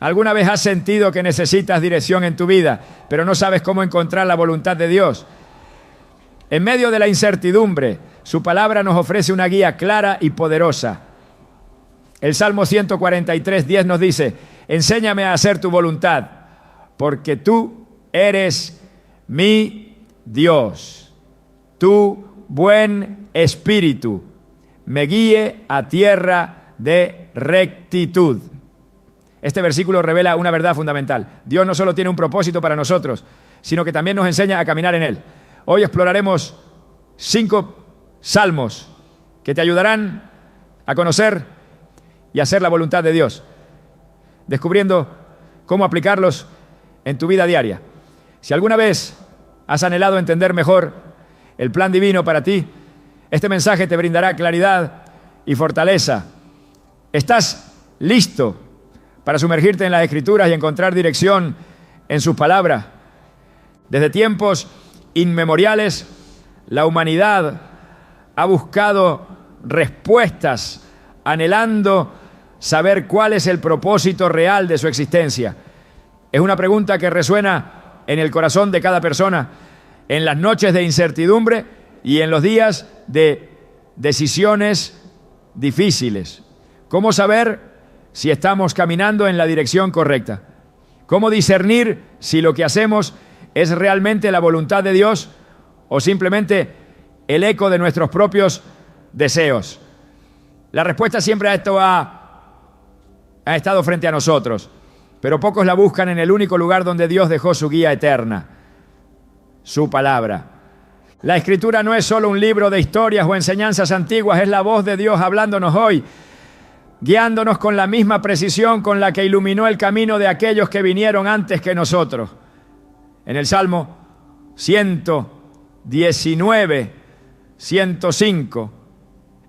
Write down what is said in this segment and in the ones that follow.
¿Alguna vez has sentido que necesitas dirección en tu vida, pero no sabes cómo encontrar la voluntad de Dios? En medio de la incertidumbre, su palabra nos ofrece una guía clara y poderosa. El Salmo 143:10 nos dice: enséñame a hacer tu voluntad, porque tú eres mi Dios. Tu buen espíritu me guíe a tierra de rectitud. Este versículo revela una verdad fundamental. Dios no solo tiene un propósito para nosotros, sino que también nos enseña a caminar en él. Hoy exploraremos 5 salmos que te ayudarán a conocer y hacer la voluntad de Dios, descubriendo cómo aplicarlos en tu vida diaria. Si alguna vez has anhelado entender mejor el plan divino para ti, este mensaje te brindará claridad y fortaleza. ¿Estás listo para sumergirte en las Escrituras y encontrar dirección en sus palabras? Desde tiempos inmemoriales, la humanidad ha buscado respuestas, anhelando saber cuál es el propósito real de su existencia. Es una pregunta que resuena en el corazón de cada persona, en las noches de incertidumbre y en los días de decisiones difíciles. ¿Cómo saber si estamos caminando en la dirección correcta? ¿Cómo discernir si lo que hacemos es realmente la voluntad de Dios o simplemente el eco de nuestros propios deseos? La respuesta siempre a esto ha estado frente a nosotros, pero pocos la buscan en el único lugar donde Dios dejó su guía eterna, su palabra. La Escritura no es solo un libro de historias o enseñanzas antiguas, es la voz de Dios hablándonos hoy, guiándonos con la misma precisión con la que iluminó el camino de aquellos que vinieron antes que nosotros. En el Salmo 119, 105,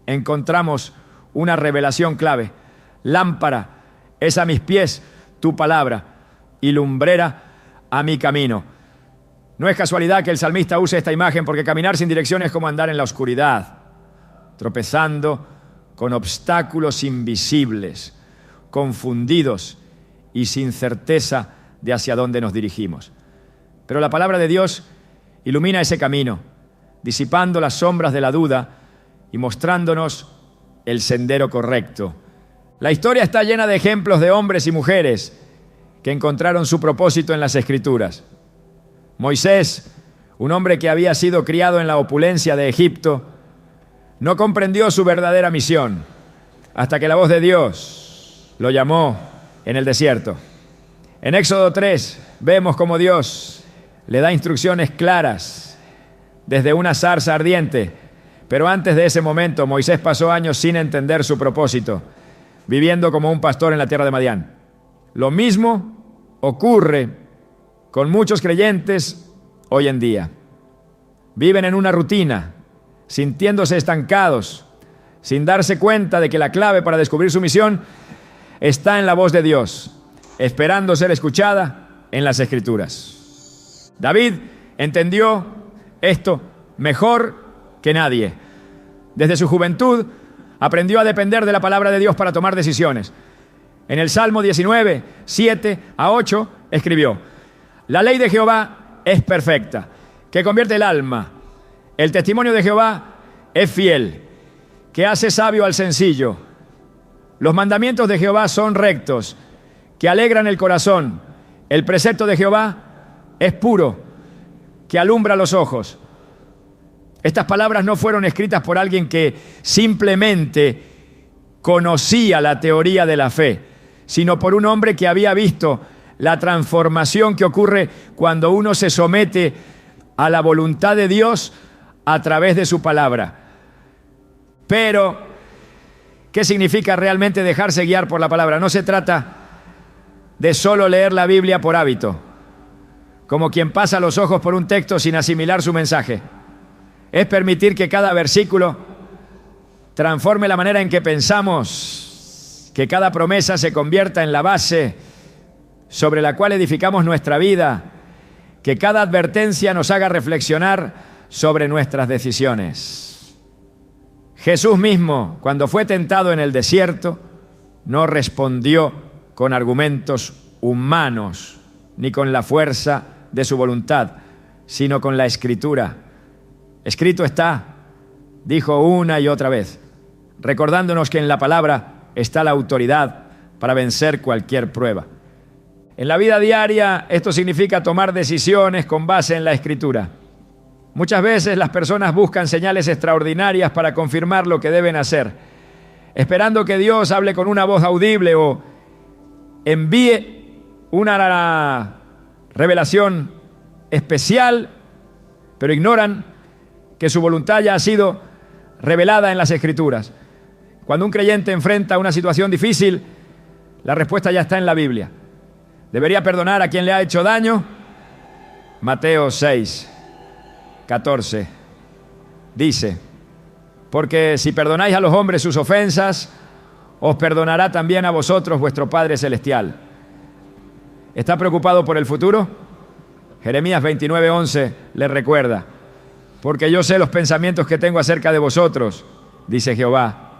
encontramos una revelación clave. Lámpara es a mis pies tu palabra y lumbrera a mi camino. No es casualidad que el salmista use esta imagen, porque caminar sin dirección es como andar en la oscuridad, tropezando con obstáculos invisibles, confundidos y sin certeza de hacia dónde nos dirigimos. Pero la palabra de Dios ilumina ese camino, disipando las sombras de la duda y mostrándonos el sendero correcto. La historia está llena de ejemplos de hombres y mujeres que encontraron su propósito en las Escrituras. Moisés, un hombre que había sido criado en la opulencia de Egipto, no comprendió su verdadera misión hasta que la voz de Dios lo llamó en el desierto. En Éxodo 3 vemos cómo Dios le da instrucciones claras desde una zarza ardiente, pero antes de ese momento Moisés pasó años sin entender su propósito, viviendo como un pastor en la tierra de Madián. Lo mismo ocurre con muchos creyentes hoy en día. Viven en una rutina, sintiéndose estancados, sin darse cuenta de que la clave para descubrir su misión está en la voz de Dios, esperando ser escuchada en las Escrituras. David entendió esto mejor que nadie. Desde su juventud aprendió a depender de la palabra de Dios para tomar decisiones. En el Salmo 19, 7-8, escribió: la ley de Jehová es perfecta, que convierte el alma. El testimonio de Jehová es fiel, que hace sabio al sencillo. Los mandamientos de Jehová son rectos, que alegran el corazón. El precepto de Jehová es puro, que alumbra los ojos. Estas palabras no fueron escritas por alguien que simplemente conocía la teoría de la fe, sino por un hombre que había visto la transformación que ocurre cuando uno se somete a la voluntad de Dios a través de su palabra. Pero, ¿qué significa realmente dejarse guiar por la palabra? No se trata de solo leer la Biblia por hábito, como quien pasa los ojos por un texto sin asimilar su mensaje. Es permitir que cada versículo transforme la manera en que pensamos, que cada promesa se convierta en la base sobre la cual edificamos nuestra vida, que cada advertencia nos haga reflexionar sobre nuestras decisiones. Jesús mismo, cuando fue tentado en el desierto, no respondió con argumentos humanos, ni con la fuerza de su voluntad, sino con la Escritura. Escrito está, dijo una y otra vez, recordándonos que en la palabra está la autoridad para vencer cualquier prueba. En la vida diaria esto significa tomar decisiones con base en la Escritura. Muchas veces las personas buscan señales extraordinarias para confirmar lo que deben hacer, esperando que Dios hable con una voz audible o envíe una revelación especial, pero ignoran que su voluntad ya ha sido revelada en las Escrituras. Cuando un creyente enfrenta una situación difícil, la respuesta ya está en la Biblia. ¿Debería perdonar a quien le ha hecho daño? Mateo 6, 14 dice, porque si perdonáis a los hombres sus ofensas, os perdonará también a vosotros vuestro Padre Celestial. ¿Está preocupado por el futuro? Jeremías 29:11 le recuerda, porque yo sé los pensamientos que tengo acerca de vosotros, dice Jehová,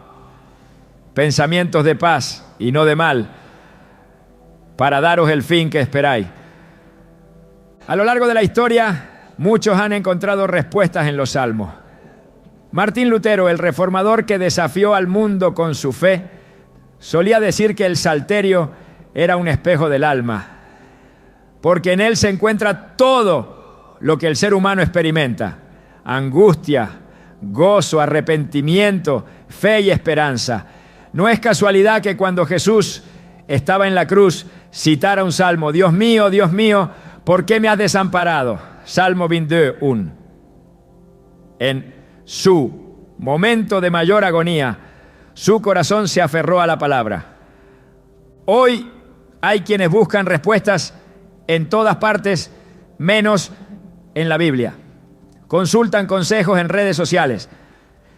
pensamientos de paz y no de mal, para daros el fin que esperáis. A lo largo de la historia, muchos han encontrado respuestas en los salmos. Martín Lutero, el reformador que desafió al mundo con su fe, solía decir que el salterio era un espejo del alma, porque en él se encuentra todo lo que el ser humano experimenta: angustia, gozo, arrepentimiento, fe y esperanza. No es casualidad que cuando Jesús estaba en la cruz citara un salmo: Dios mío, ¿por qué me has desamparado? Salmo 22:1. En su momento de mayor agonía, su corazón se aferró a la palabra. Hoy hay quienes buscan respuestas en todas partes, menos en la Biblia. Consultan consejos en redes sociales,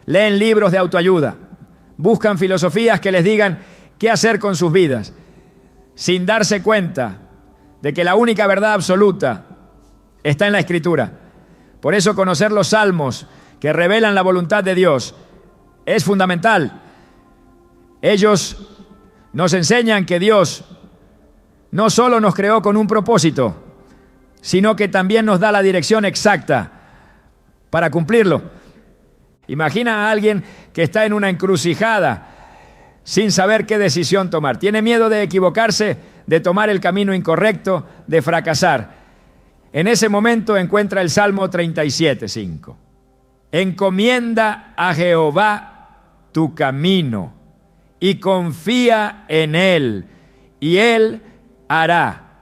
leen libros de autoayuda, buscan filosofías que les digan qué hacer con sus vidas, sin darse cuenta de que la única verdad absoluta está en la Escritura. Por eso conocer los salmos que revelan la voluntad de Dios es fundamental. Ellos nos enseñan que Dios no solo nos creó con un propósito, sino que también nos da la dirección exacta para cumplirlo. Imagina a alguien que está en una encrucijada sin saber qué decisión tomar. Tiene miedo de equivocarse, de tomar el camino incorrecto, de fracasar. En ese momento encuentra el Salmo 37:5. Encomienda a Jehová tu camino y confía en Él, y Él hará.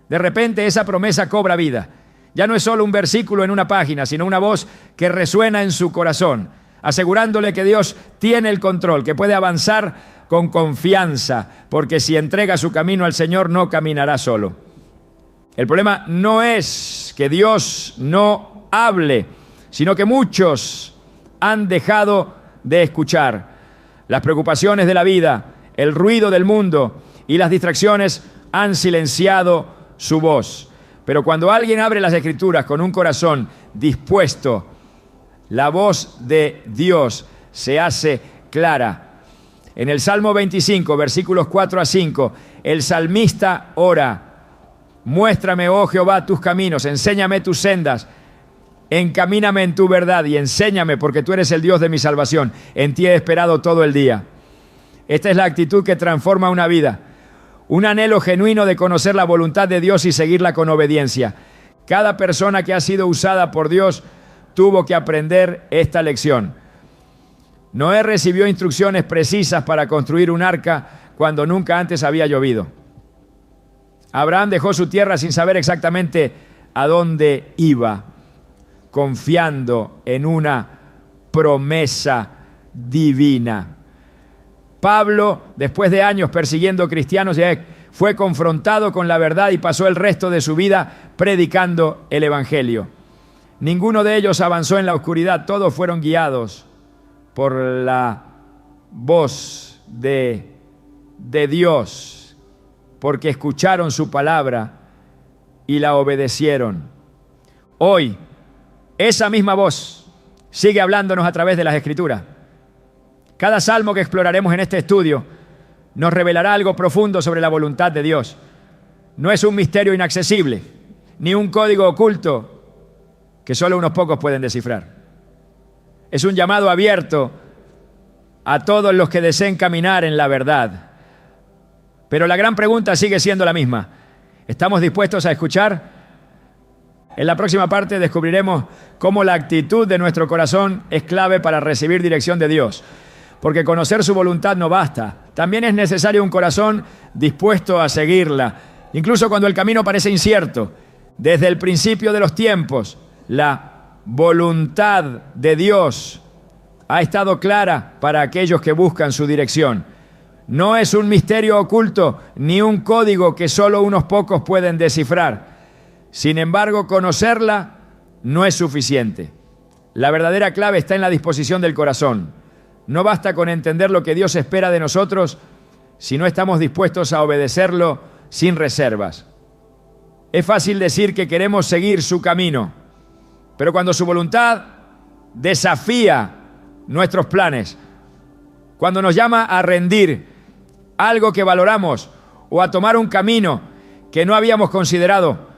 De repente esa promesa cobra vida. Ya no es solo un versículo en una página, sino una voz que resuena en su corazón, asegurándole que Dios tiene el control, que puede avanzar con confianza, porque si entrega su camino al Señor no caminará solo. El problema no es que Dios no hable, sino que muchos han dejado de escuchar. Las preocupaciones de la vida, el ruido del mundo y las distracciones han silenciado su voz. Pero cuando alguien abre las Escrituras con un corazón dispuesto, la voz de Dios se hace clara. En el Salmo 25, versículos 4-5, el salmista ora: muéstrame, oh Jehová, tus caminos, enséñame tus sendas, encamíname en tu verdad y enséñame, porque tú eres el Dios de mi salvación. En ti he esperado todo el día. Esta es la actitud que transforma una vida. Un anhelo genuino de conocer la voluntad de Dios y seguirla con obediencia. Cada persona que ha sido usada por Dios tuvo que aprender esta lección. Noé recibió instrucciones precisas para construir un arca cuando nunca antes había llovido. Abraham dejó su tierra sin saber exactamente a dónde iba, confiando en una promesa divina. Pablo, después de años persiguiendo cristianos, fue confrontado con la verdad y pasó el resto de su vida predicando el Evangelio. Ninguno de ellos avanzó en la oscuridad, todos fueron guiados por la voz de Dios, porque escucharon su palabra y la obedecieron. Hoy, esa misma voz sigue hablándonos a través de las Escrituras. Cada salmo que exploraremos en este estudio nos revelará algo profundo sobre la voluntad de Dios. No es un misterio inaccesible, ni un código oculto que solo unos pocos pueden descifrar. Es un llamado abierto a todos los que deseen caminar en la verdad. Pero la gran pregunta sigue siendo la misma. ¿Estamos dispuestos a escuchar? En la próxima parte descubriremos cómo la actitud de nuestro corazón es clave para recibir dirección de Dios. Porque conocer su voluntad no basta. También es necesario un corazón dispuesto a seguirla, incluso cuando el camino parece incierto. Desde el principio de los tiempos, la voluntad de Dios ha estado clara para aquellos que buscan su dirección. No es un misterio oculto ni un código que solo unos pocos pueden descifrar. Sin embargo, conocerla no es suficiente. La verdadera clave está en la disposición del corazón. No basta con entender lo que Dios espera de nosotros si no estamos dispuestos a obedecerlo sin reservas. Es fácil decir que queremos seguir su camino, pero cuando su voluntad desafía nuestros planes, cuando nos llama a rendir algo que valoramos o a tomar un camino que no habíamos considerado,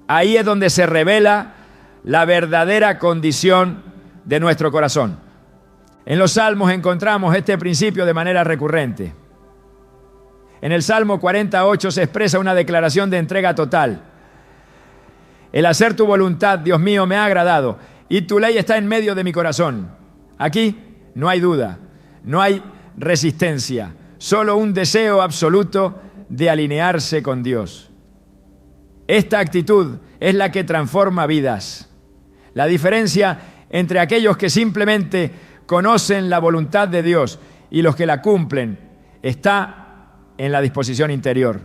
ahí es donde se revela la verdadera condición de nuestro corazón. En los Salmos encontramos este principio de manera recurrente. En el Salmo 48 se expresa una declaración de entrega total. El hacer tu voluntad, Dios mío, me ha agradado, y tu ley está en medio de mi corazón. Aquí no hay duda, no hay resistencia, solo un deseo absoluto de alinearse con Dios. Esta actitud es la que transforma vidas. La diferencia entre aquellos que simplemente conocen la voluntad de Dios y los que la cumplen está en la disposición interior.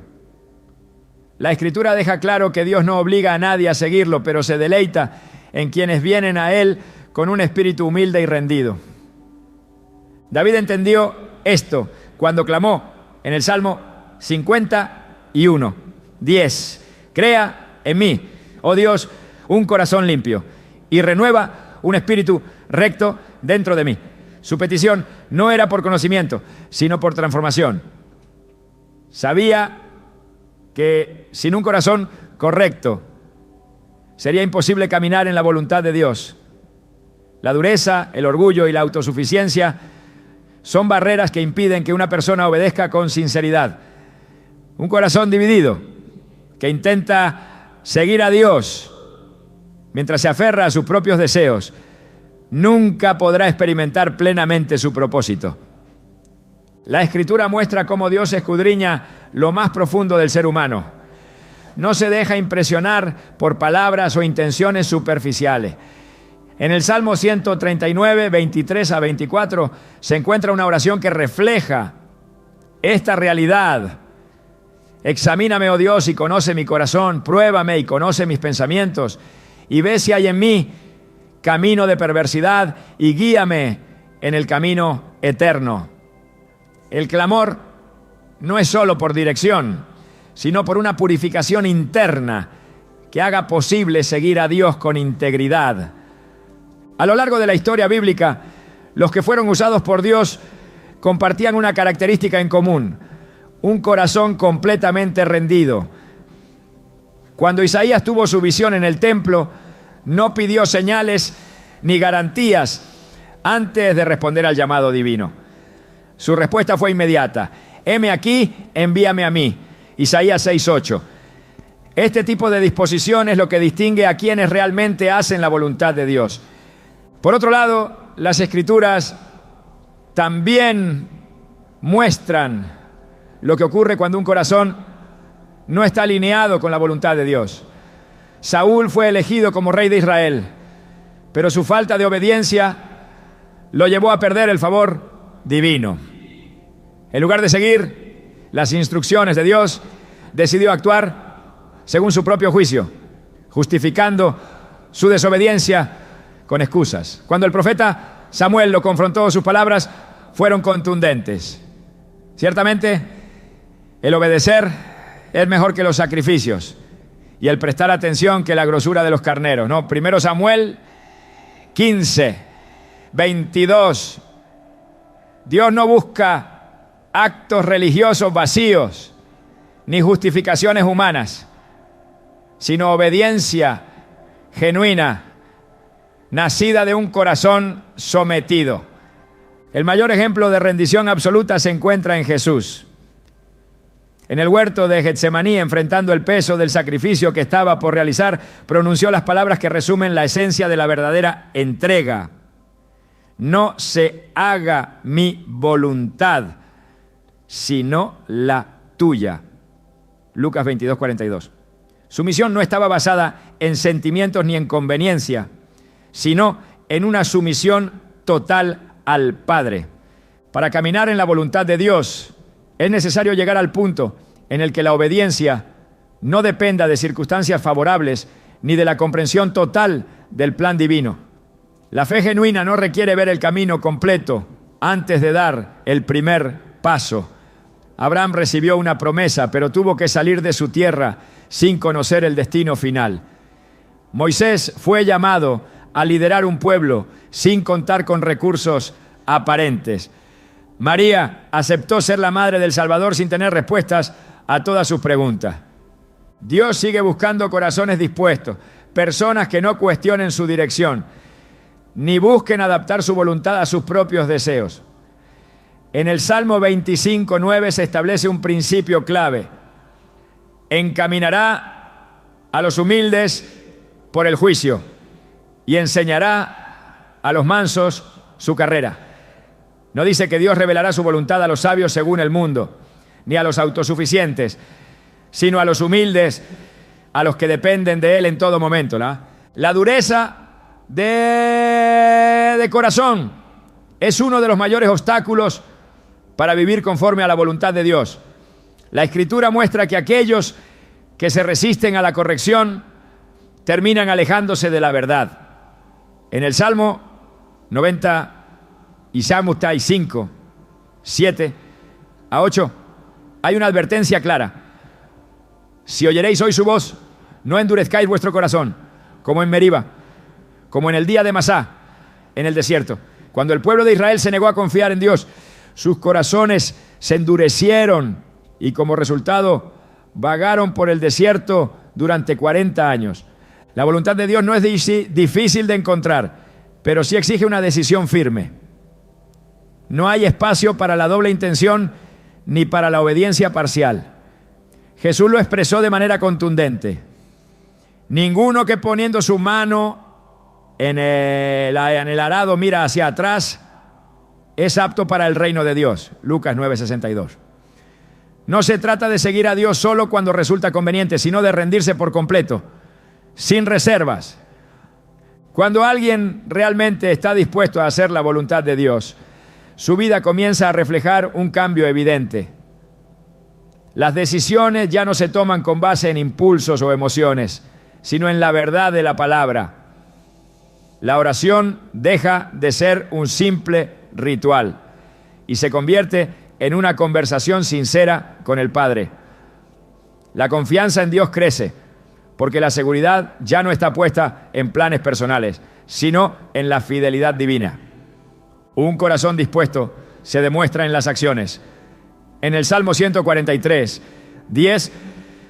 La Escritura deja claro que Dios no obliga a nadie a seguirlo, pero se deleita en quienes vienen a Él con un espíritu humilde y rendido. David entendió esto cuando clamó en el Salmo 51, 10. Crea en mí, oh Dios, un corazón limpio y renueva un espíritu recto dentro de mí. Su petición no era por conocimiento, sino por transformación. Sabía que sin un corazón correcto sería imposible caminar en la voluntad de Dios. La dureza, el orgullo y la autosuficiencia son barreras que impiden que una persona obedezca con sinceridad. Un corazón dividido que intenta seguir a Dios mientras se aferra a sus propios deseos nunca podrá experimentar plenamente su propósito. La Escritura muestra cómo Dios escudriña lo más profundo del ser humano. No se deja impresionar por palabras o intenciones superficiales. En el Salmo 139, 23 a 24, se encuentra una oración que refleja esta realidad. Examíname, oh Dios, y conoce mi corazón, pruébame y conoce mis pensamientos, y ve si hay en mí camino de perversidad, y guíame en el camino eterno. El clamor no es solo por dirección, sino por una purificación interna que haga posible seguir a Dios con integridad. A lo largo de la historia bíblica, los que fueron usados por Dios compartían una característica en común: un corazón completamente rendido. Cuando Isaías tuvo su visión en el templo, no pidió señales ni garantías antes de responder al llamado divino. Su respuesta fue inmediata: heme aquí, envíame a mí. Isaías 6:8. Este tipo de disposición es lo que distingue a quienes realmente hacen la voluntad de Dios. Por otro lado, las Escrituras también muestran lo que ocurre cuando un corazón no está alineado con la voluntad de Dios. Saúl fue elegido como rey de Israel, pero su falta de obediencia lo llevó a perder el favor divino. En lugar de seguir las instrucciones de Dios, decidió actuar según su propio juicio, justificando su desobediencia con excusas. Cuando el profeta Samuel lo confrontó, sus palabras fueron contundentes. Ciertamente, el obedecer es mejor que los sacrificios y el prestar atención que la grosura de los carneros, ¿no? Primero Samuel 15, 22. Dios no busca actos religiosos vacíos, ni justificaciones humanas, sino obediencia genuina, nacida de un corazón sometido. El mayor ejemplo de rendición absoluta se encuentra en Jesús. En el huerto de Getsemaní, enfrentando el peso del sacrificio que estaba por realizar, pronunció las palabras que resumen la esencia de la verdadera entrega. No se haga mi voluntad, sino la tuya. Lucas 22:42. Su misión no estaba basada en sentimientos ni en conveniencia, sino en una sumisión total al Padre. Para caminar en la voluntad de Dios, es necesario llegar al punto en el que la obediencia no dependa de circunstancias favorables ni de la comprensión total del plan divino. La fe genuina no requiere ver el camino completo antes de dar el primer paso. Abraham recibió una promesa, pero tuvo que salir de su tierra sin conocer el destino final. Moisés fue llamado a liderar un pueblo sin contar con recursos aparentes. María aceptó ser la madre del Salvador sin tener respuestas a todas sus preguntas. Dios sigue buscando corazones dispuestos, personas que no cuestionen su dirección, ni busquen adaptar su voluntad a sus propios deseos. En el Salmo 25:9 se establece un principio clave. Encaminará a los humildes por el juicio y enseñará a los mansos su carrera. No dice que Dios revelará su voluntad a los sabios según el mundo, ni a los autosuficientes, sino a los humildes, a los que dependen de Él en todo momento. La dureza de corazón es uno de los mayores obstáculos para vivir conforme a la voluntad de Dios. La Escritura muestra que aquellos que se resisten a la corrección terminan alejándose de la verdad. En el Salmo 90 y Salmo 5, 7 a 8, hay una advertencia clara. Si oyeréis hoy su voz, no endurezcáis vuestro corazón, como en Meriba, como en el día de Masá, en el desierto. Cuando el pueblo de Israel se negó a confiar en Dios, sus corazones se endurecieron y como resultado vagaron por el desierto durante 40 años. La voluntad de Dios no es difícil de encontrar, pero sí exige una decisión firme. No hay espacio para la doble intención ni para la obediencia parcial. Jesús lo expresó de manera contundente. Ninguno que poniendo su mano en el arado mira hacia atrás es apto para el reino de Dios. Lucas 9:62. No se trata de seguir a Dios solo cuando resulta conveniente, sino de rendirse por completo, sin reservas. Cuando alguien realmente está dispuesto a hacer la voluntad de Dios, su vida comienza a reflejar un cambio evidente. Las decisiones ya no se toman con base en impulsos o emociones, sino en la verdad de la palabra. La oración deja de ser un simple ritual y se convierte en una conversación sincera con el Padre. La confianza en Dios crece, porque la seguridad ya no está puesta en planes personales, sino en la fidelidad divina. Un corazón dispuesto se demuestra en las acciones. En el Salmo 143, 10,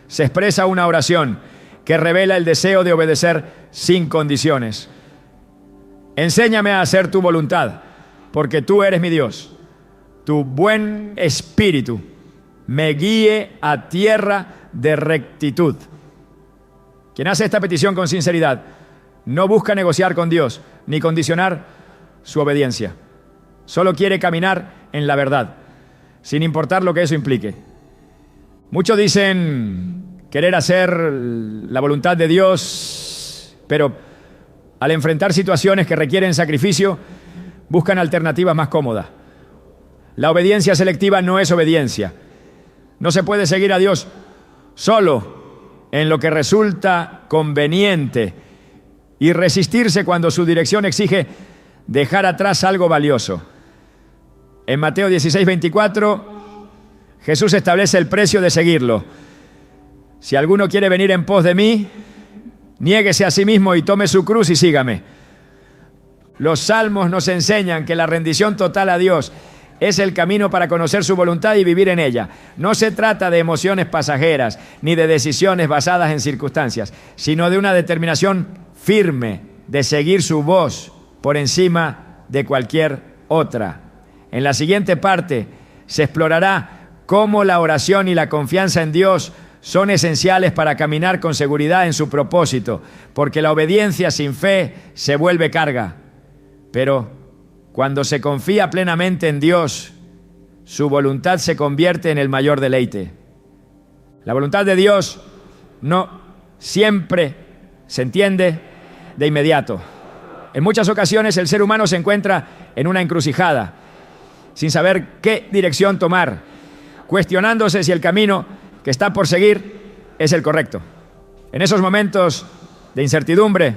se expresa una oración que revela el deseo de obedecer sin condiciones. Enséñame a hacer tu voluntad, porque tú eres mi Dios. Tu buen espíritu me guíe a tierra de rectitud. Quien hace esta petición con sinceridad no busca negociar con Dios ni condicionar su obediencia. Solo quiere caminar en la verdad, sin importar lo que eso implique. Muchos dicen querer hacer la voluntad de Dios, pero al enfrentar situaciones que requieren sacrificio, buscan alternativas más cómodas. La obediencia selectiva no es obediencia. No se puede seguir a Dios solo en lo que resulta conveniente y resistirse cuando su dirección exige dejar atrás algo valioso. En Mateo 16:24, Jesús establece el precio de seguirlo. Si alguno quiere venir en pos de mí, niéguese a sí mismo y tome su cruz y sígame. Los salmos nos enseñan que la rendición total a Dios es el camino para conocer su voluntad y vivir en ella. No se trata de emociones pasajeras ni de decisiones basadas en circunstancias, sino de una determinación firme de seguir su voz por encima de cualquier otra. En la siguiente parte se explorará cómo la oración y la confianza en Dios son esenciales para caminar con seguridad en su propósito, porque la obediencia sin fe se vuelve carga. Pero cuando se confía plenamente en Dios, su voluntad se convierte en el mayor deleite. La voluntad de Dios no siempre se entiende de inmediato. En muchas ocasiones el ser humano se encuentra en una encrucijada, sin saber qué dirección tomar, cuestionándose si el camino que está por seguir es el correcto. En esos momentos de incertidumbre,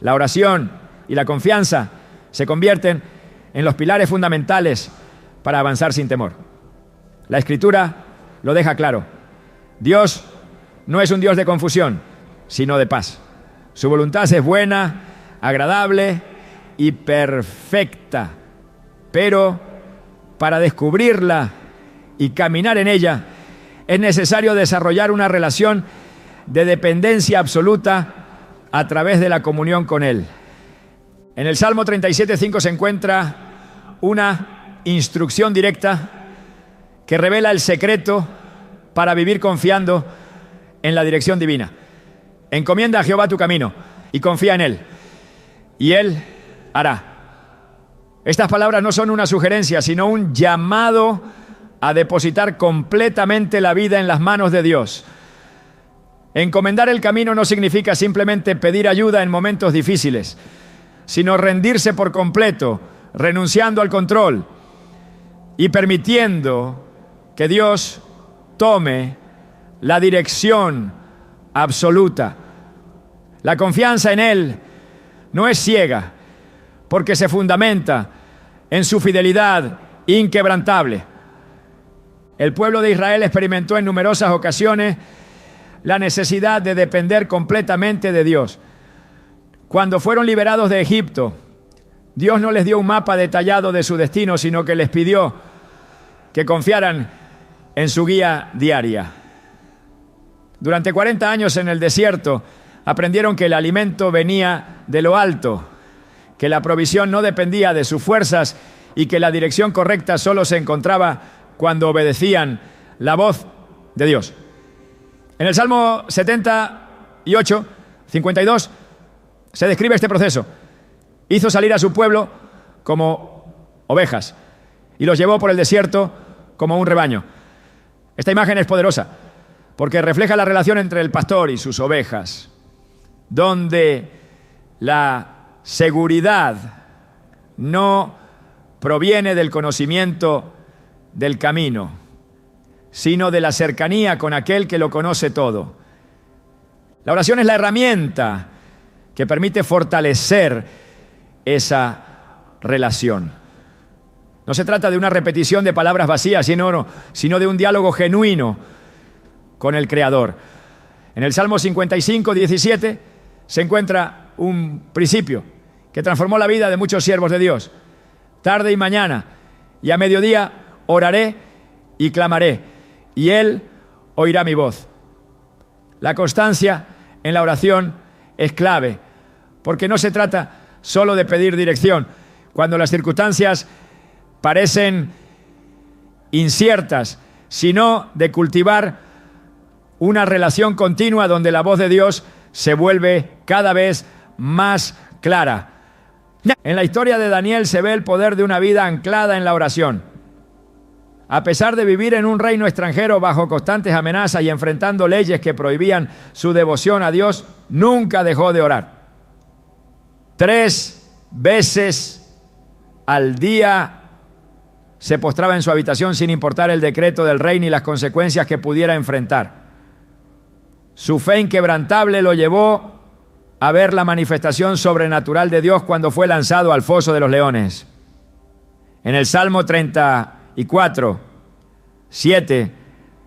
la oración y la confianza se convierten en los pilares fundamentales para avanzar sin temor. La Escritura lo deja claro. Dios no es un Dios de confusión, sino de paz. Su voluntad es buena, agradable y perfecta. Pero para descubrirla y caminar en ella, es necesario desarrollar una relación de dependencia absoluta a través de la comunión con Él. En el Salmo 37:5 se encuentra una instrucción directa que revela el secreto para vivir confiando en la dirección divina. Encomienda a Jehová tu camino y confía en Él, y Él hará. Estas palabras no son una sugerencia, sino un llamado a depositar completamente la vida en las manos de Dios. Encomendar el camino no significa simplemente pedir ayuda en momentos difíciles, sino rendirse por completo, renunciando al control y permitiendo que Dios tome la dirección absoluta. La confianza en Él no es ciega, porque se fundamenta en su fidelidad inquebrantable. El pueblo de Israel experimentó en numerosas ocasiones la necesidad de depender completamente de Dios. Cuando fueron liberados de Egipto, Dios no les dio un mapa detallado de su destino, sino que les pidió que confiaran en su guía diaria. Durante 40 años en el desierto, aprendieron que el alimento venía de lo alto, que la provisión no dependía de sus fuerzas y que la dirección correcta solo se encontraba cuando obedecían la voz de Dios. En el Salmo 52, se describe este proceso. Hizo salir a su pueblo como ovejas y los llevó por el desierto como un rebaño. Esta imagen es poderosa porque refleja la relación entre el pastor y sus ovejas, donde la seguridad no proviene del conocimiento del camino, sino de la cercanía con aquel que lo conoce todo. La oración es la herramienta que permite fortalecer esa relación. No se trata de una repetición de palabras vacías, sino de un diálogo genuino con el Creador. En el Salmo 55:17 se encuentra un principio que transformó la vida de muchos siervos de Dios. Tarde y mañana y a mediodía oraré y clamaré, y Él oirá mi voz. La constancia en la oración es clave, porque no se trata solo de pedir dirección. Cuando las circunstancias parecen inciertas, sino de cultivar una relación continua donde la voz de Dios se vuelve cada vez más clara. En la historia de Daniel se ve el poder de una vida anclada en la oración. A pesar de vivir en un reino extranjero bajo constantes amenazas y enfrentando leyes que prohibían su devoción a Dios, nunca dejó de orar. 3 veces al día se postraba en su habitación sin importar el decreto del rey ni las consecuencias que pudiera enfrentar. Su fe inquebrantable lo llevó a ver la manifestación sobrenatural de Dios cuando fue lanzado al foso de los leones. En el Salmo 34:7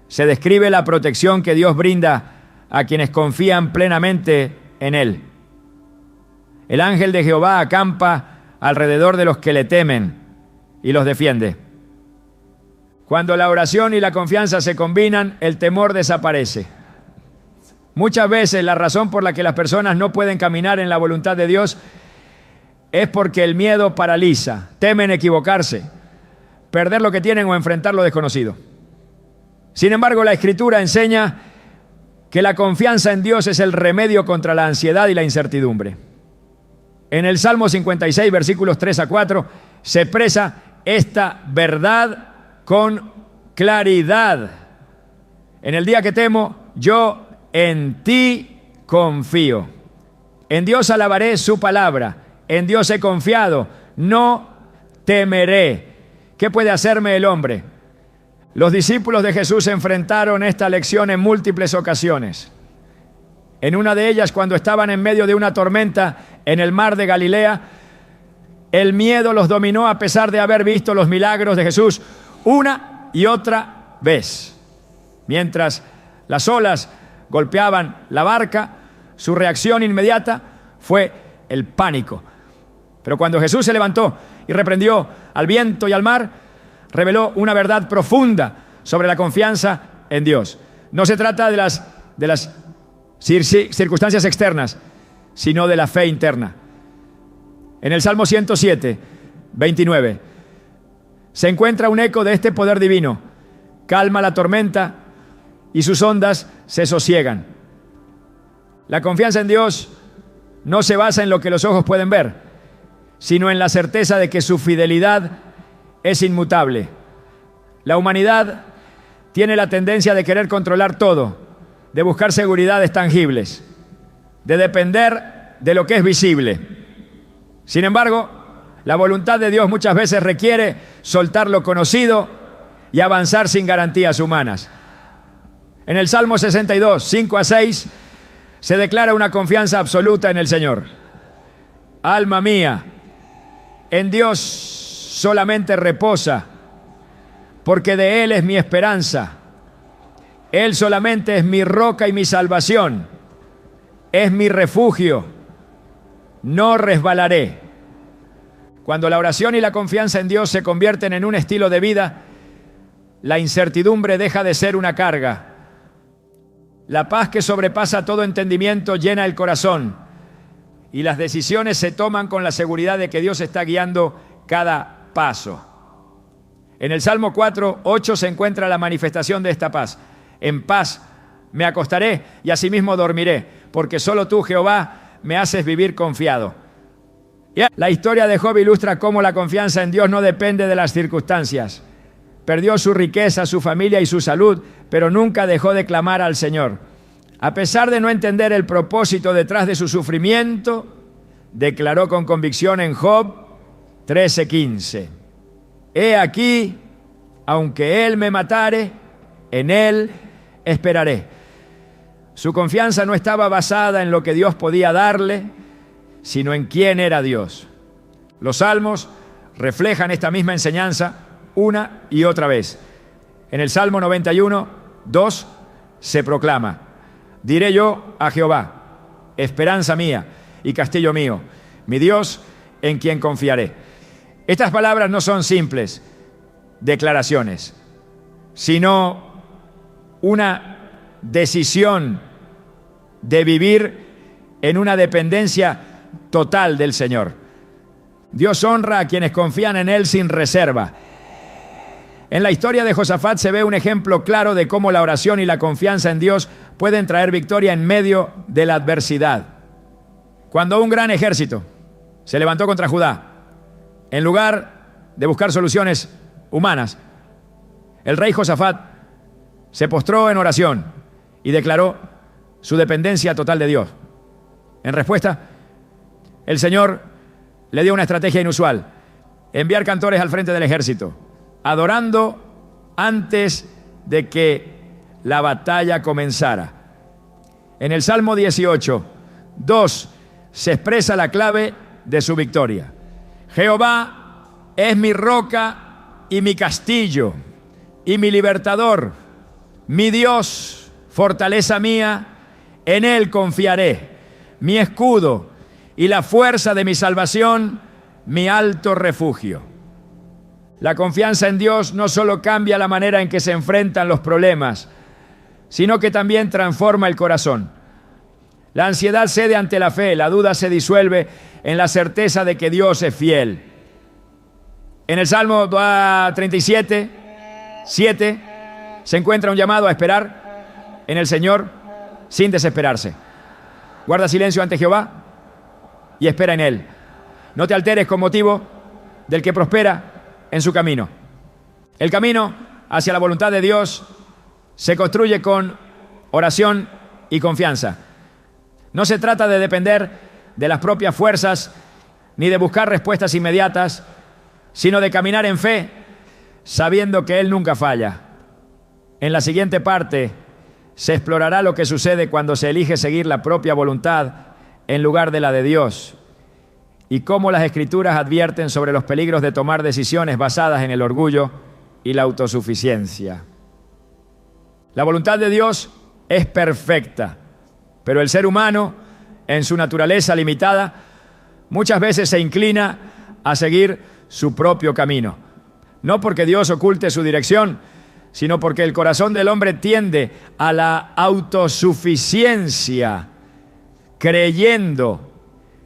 se describe la protección que Dios brinda a quienes confían plenamente en Él. El ángel de Jehová acampa alrededor de los que le temen y los defiende. Cuando la oración y la confianza se combinan, el temor desaparece. Muchas veces la razón por la que las personas no pueden caminar en la voluntad de Dios es porque el miedo paraliza, temen equivocarse, perder lo que tienen o enfrentar lo desconocido. Sin embargo, la Escritura enseña que la confianza en Dios es el remedio contra la ansiedad y la incertidumbre. En el Salmo 56, versículos 3 a 4, se expresa esta verdad con claridad. En el día que temo, yo en ti confío. En Dios alabaré su palabra. En Dios he confiado. No temeré. ¿Qué puede hacerme el hombre? Los discípulos de Jesús enfrentaron esta lección en múltiples ocasiones. En una de ellas, cuando estaban en medio de una tormenta en el mar de Galilea, el miedo los dominó a pesar de haber visto los milagros de Jesús una y otra vez. Mientras las olas golpeaban la barca, su reacción inmediata fue el pánico. Pero cuando Jesús se levantó y reprendió al viento y al mar, reveló una verdad profunda sobre la confianza en Dios. No se trata de las circunstancias externas, sino de la fe interna. En el Salmo 107, 29, se encuentra un eco de este poder divino. Calma la tormenta y sus ondas se sosiegan. La confianza en Dios no se basa en lo que los ojos pueden ver, sino en la certeza de que su fidelidad es inmutable. La humanidad tiene la tendencia de querer controlar todo, de buscar seguridades tangibles, de depender de lo que es visible. Sin embargo, la voluntad de Dios muchas veces requiere soltar lo conocido y avanzar sin garantías humanas. En el Salmo 62, 5 a 6, se declara una confianza absoluta en el Señor. Alma mía, en Dios solamente reposa, porque de Él es mi esperanza. Él solamente es mi roca y mi salvación. Es mi refugio. No resbalaré. Cuando la oración y la confianza en Dios se convierten en un estilo de vida, la incertidumbre deja de ser una carga. La paz que sobrepasa todo entendimiento llena el corazón y las decisiones se toman con la seguridad de que Dios está guiando cada paso. En el Salmo 4, 8 se encuentra la manifestación de esta paz. En paz me acostaré y asimismo dormiré, porque solo tú, Jehová, me haces vivir confiado. La historia de Job ilustra cómo la confianza en Dios no depende de las circunstancias. Perdió su riqueza, su familia y su salud, pero nunca dejó de clamar al Señor. A pesar de no entender el propósito detrás de su sufrimiento, declaró con convicción en Job 13:15: He aquí, aunque Él me matare, en Él esperaré. Su confianza no estaba basada en lo que Dios podía darle, sino en quién era Dios. Los salmos reflejan esta misma enseñanza una y otra vez. En el Salmo 91, 2 se proclama: diré yo a Jehová, esperanza mía y castillo mío, mi Dios en quien confiaré. Estas palabras no son simples declaraciones, sino una decisión de vivir en una dependencia total del Señor. Dios honra a quienes confían en Él sin reserva. En la historia de Josafat se ve un ejemplo claro de cómo la oración y la confianza en Dios pueden traer victoria en medio de la adversidad. Cuando un gran ejército se levantó contra Judá, en lugar de buscar soluciones humanas, el rey Josafat se postró en oración y declaró su dependencia total de Dios. En respuesta, el Señor le dio una estrategia inusual: enviar cantores al frente del ejército, adorando antes de que la batalla comenzara. En el Salmo 18, 2 se expresa la clave de su victoria. Jehová es mi roca y mi castillo y mi libertador, mi Dios, fortaleza mía, en Él confiaré, mi escudo y la fuerza de mi salvación, mi alto refugio. La confianza en Dios no solo cambia la manera en que se enfrentan los problemas, sino que también transforma el corazón. La ansiedad cede ante la fe, la duda se disuelve en la certeza de que Dios es fiel. En el Salmo 37, 7, se encuentra un llamado a esperar en el Señor sin desesperarse. Guarda silencio ante Jehová y espera en Él. No te alteres con motivo del que prospera en su camino. El camino hacia la voluntad de Dios se construye con oración y confianza. No se trata de depender de las propias fuerzas ni de buscar respuestas inmediatas, sino de caminar en fe, sabiendo que Él nunca falla. En la siguiente parte se explorará lo que sucede cuando se elige seguir la propia voluntad en lugar de la de Dios, y cómo las Escrituras advierten sobre los peligros de tomar decisiones basadas en el orgullo y la autosuficiencia. La voluntad de Dios es perfecta, pero el ser humano, en su naturaleza limitada, muchas veces se inclina a seguir su propio camino. No porque Dios oculte su dirección, sino porque el corazón del hombre tiende a la autosuficiencia, creyendo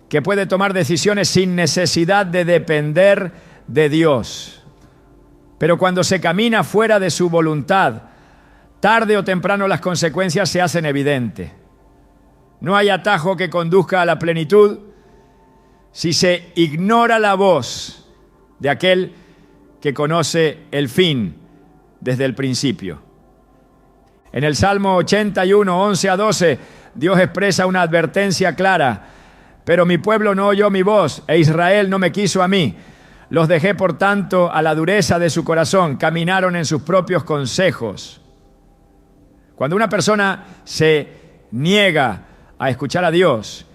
que puede tomar decisiones sin necesidad de depender de Dios. Pero cuando se camina fuera de su voluntad, tarde o temprano las consecuencias se hacen evidentes. No hay atajo que conduzca a la plenitud si se ignora la voz de aquel que conoce el fin desde el principio. En el Salmo 81, 11 a 12, Dios expresa una advertencia clara. Pero mi pueblo no oyó mi voz, e Israel no me quiso a mí. Los dejé, por tanto, a la dureza de su corazón, caminaron en sus propios consejos. Cuando una persona se niega a escuchar a Dios,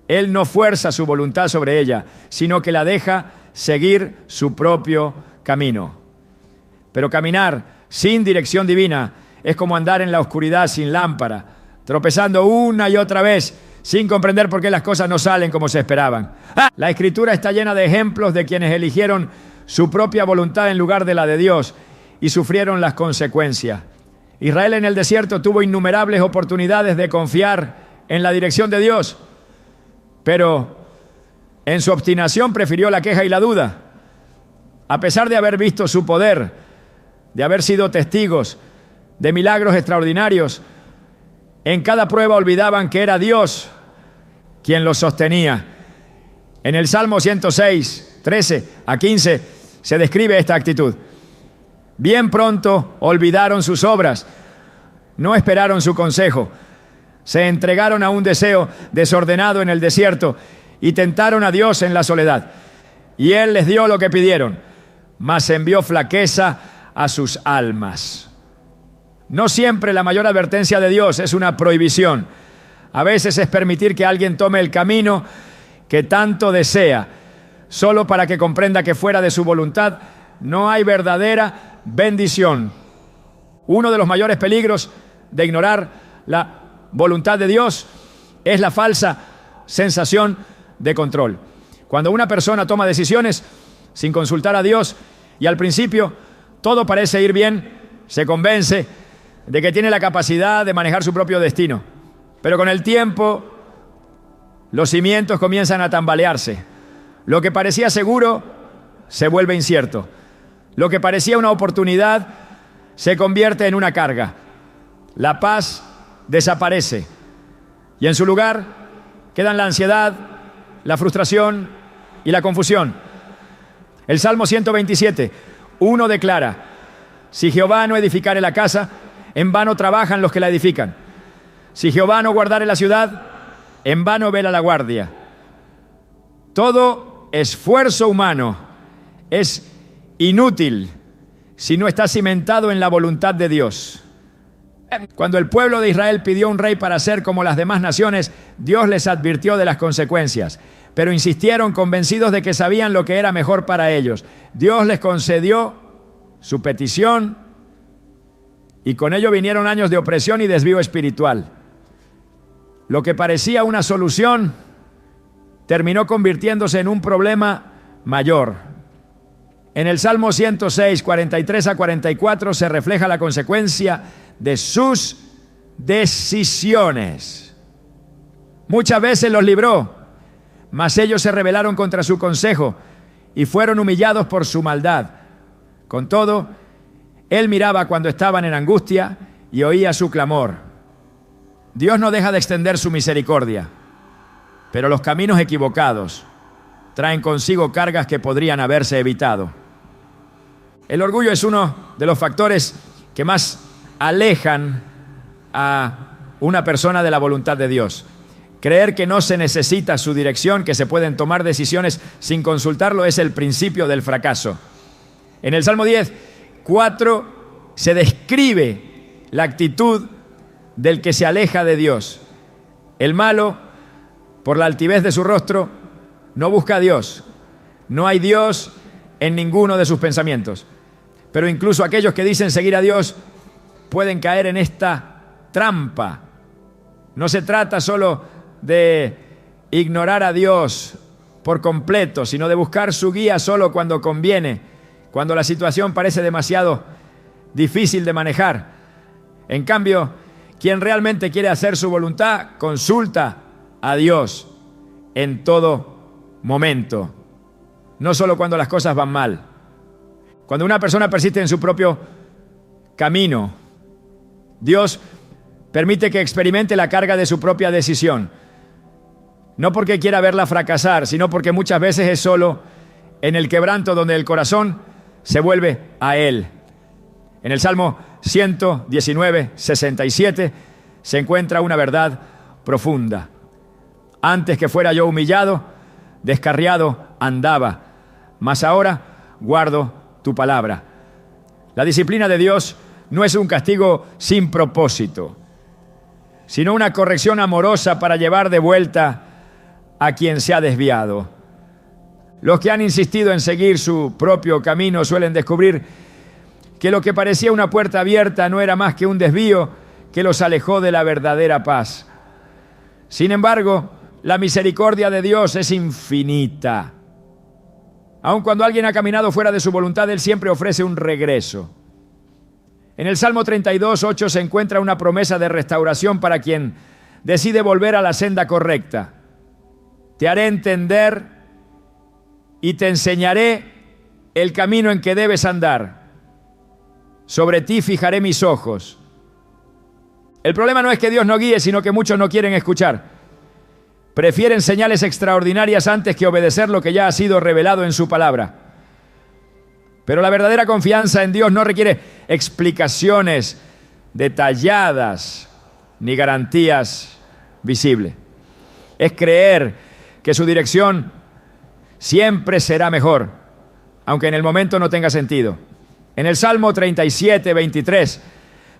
Él no fuerza su voluntad sobre ella, sino que la deja seguir su propio camino. Pero caminar sin dirección divina es como andar en la oscuridad sin lámpara, tropezando una y otra vez, sin comprender por qué las cosas no salen como se esperaban. La Escritura está llena de ejemplos de quienes eligieron su propia voluntad en lugar de la de Dios y sufrieron las consecuencias. Israel en el desierto tuvo innumerables oportunidades de confiar en la dirección de Dios, pero en su obstinación prefirió la queja y la duda. A pesar de haber visto su poder, de haber sido testigos de milagros extraordinarios, en cada prueba olvidaban que era Dios quien los sostenía. En el Salmo 106, 13 a 15, se describe esta actitud. Bien pronto olvidaron sus obras, no esperaron su consejo, se entregaron a un deseo desordenado en el desierto y tentaron a Dios en la soledad. Y Él les dio lo que pidieron, mas envió flaqueza a sus almas. No siempre la mayor advertencia de Dios es una prohibición. A veces es permitir que alguien tome el camino que tanto desea, solo para que comprenda que fuera de su voluntad no hay verdadera bendición. Uno de los mayores peligros de ignorar la voluntad de Dios es la falsa sensación de control. Cuando una persona toma decisiones sin consultar a Dios y al principio todo parece ir bien, se convence de que tiene la capacidad de manejar su propio destino. Pero con el tiempo, los cimientos comienzan a tambalearse. Lo que parecía seguro se vuelve incierto. Lo que parecía una oportunidad se convierte en una carga. La paz desaparece y en su lugar quedan la ansiedad, la frustración y la confusión. El Salmo 127, 1 declara: si Jehová no edificare la casa, en vano trabajan los que la edifican. Si Jehová no guardare la ciudad, en vano vela la guardia. Todo esfuerzo humano es inútil si no está cimentado en la voluntad de Dios. Cuando el pueblo de Israel pidió un rey para ser como las demás naciones, Dios les advirtió de las consecuencias, pero insistieron convencidos de que sabían lo que era mejor para ellos. Dios les concedió su petición y con ello vinieron años de opresión y desvío espiritual. Lo que parecía una solución terminó convirtiéndose en un problema mayor. En el Salmo 106, 43 a 44 se refleja la consecuencia de sus decisiones. Muchas veces los libró, mas ellos se rebelaron contra su consejo y fueron humillados por su maldad. Con todo, Él miraba cuando estaban en angustia y oía su clamor. Dios no deja de extender su misericordia, pero los caminos equivocados traen consigo cargas que podrían haberse evitado. El orgullo es uno de los factores que más alejan a una persona de la voluntad de Dios. Creer que no se necesita su dirección, que se pueden tomar decisiones sin consultarlo, es el principio del fracaso. En el Salmo 10, 4 se describe la actitud del que se aleja de Dios. El malo, por la altivez de su rostro, no busca a Dios. No hay Dios en ninguno de sus pensamientos. Pero incluso aquellos que dicen seguir a Dios pueden caer en esta trampa. No se trata solo de ignorar a Dios por completo, sino de buscar su guía solo cuando conviene, cuando la situación parece demasiado difícil de manejar. En cambio, quien realmente quiere hacer su voluntad, consulta a Dios en todo momento, no solo cuando las cosas van mal. Cuando una persona persiste en su propio camino, Dios permite que experimente la carga de su propia decisión. No porque quiera verla fracasar, sino porque muchas veces es solo en el quebranto donde el corazón se vuelve a Él. En el Salmo 119, 67 se encuentra una verdad profunda. Antes que fuera yo humillado, descarriado andaba, mas ahora guardo tu palabra. La disciplina de Dios no es un castigo sin propósito, sino una corrección amorosa para llevar de vuelta a quien se ha desviado. Los que han insistido en seguir su propio camino suelen descubrir que lo que parecía una puerta abierta no era más que un desvío que los alejó de la verdadera paz. Sin embargo, la misericordia de Dios es infinita. Aun cuando alguien ha caminado fuera de su voluntad, Él siempre ofrece un regreso. En el Salmo 32, 8 se encuentra una promesa de restauración para quien decide volver a la senda correcta. Te haré entender y te enseñaré el camino en que debes andar. Sobre ti fijaré mis ojos. El problema no es que Dios no guíe, sino que muchos no quieren escuchar. Prefieren señales extraordinarias antes que obedecer lo que ya ha sido revelado en su palabra. Pero la verdadera confianza en Dios no requiere explicaciones detalladas ni garantías visibles. Es creer que su dirección siempre será mejor, aunque en el momento no tenga sentido. En el Salmo 37, 23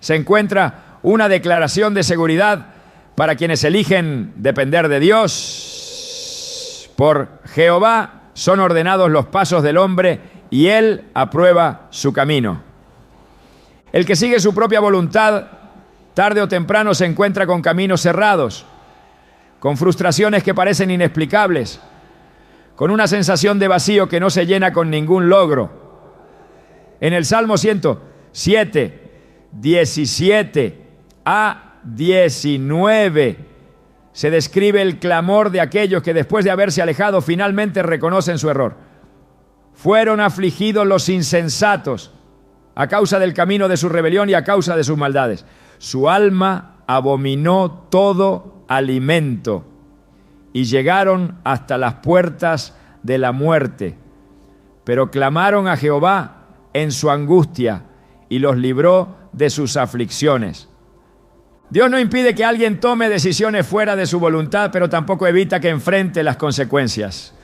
se encuentra una declaración de seguridad para quienes eligen depender de Dios. Por Jehová son ordenados los pasos del hombre y Él aprueba su camino. El que sigue su propia voluntad, tarde o temprano se encuentra con caminos cerrados, con frustraciones que parecen inexplicables, con una sensación de vacío que no se llena con ningún logro. En el Salmo 107, 17 a 19 se describe el clamor de aquellos que después de haberse alejado finalmente reconocen su error. Fueron afligidos los insensatos a causa del camino de su rebelión y a causa de sus maldades. Su alma abominó todo alimento y llegaron hasta las puertas de la muerte. Pero clamaron a Jehová en su angustia y los libró de sus aflicciones. Dios no impide que alguien tome decisiones fuera de su voluntad, pero tampoco evita que enfrente las consecuencias.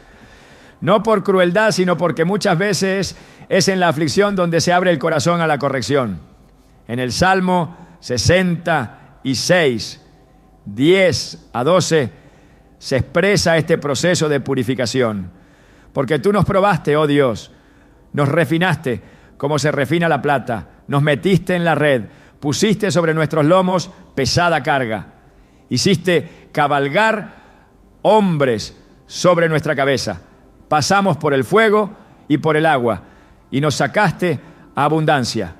No por crueldad, sino porque muchas veces es en la aflicción donde se abre el corazón a la corrección. En el Salmo 66, 10 a 12, se expresa este proceso de purificación. Porque tú nos probaste, oh Dios, nos refinaste como se refina la plata, nos metiste en la red, pusiste sobre nuestros lomos pesada carga, hiciste cabalgar hombres sobre nuestra cabeza, pasamos por el fuego y por el agua, y nos sacaste a abundancia.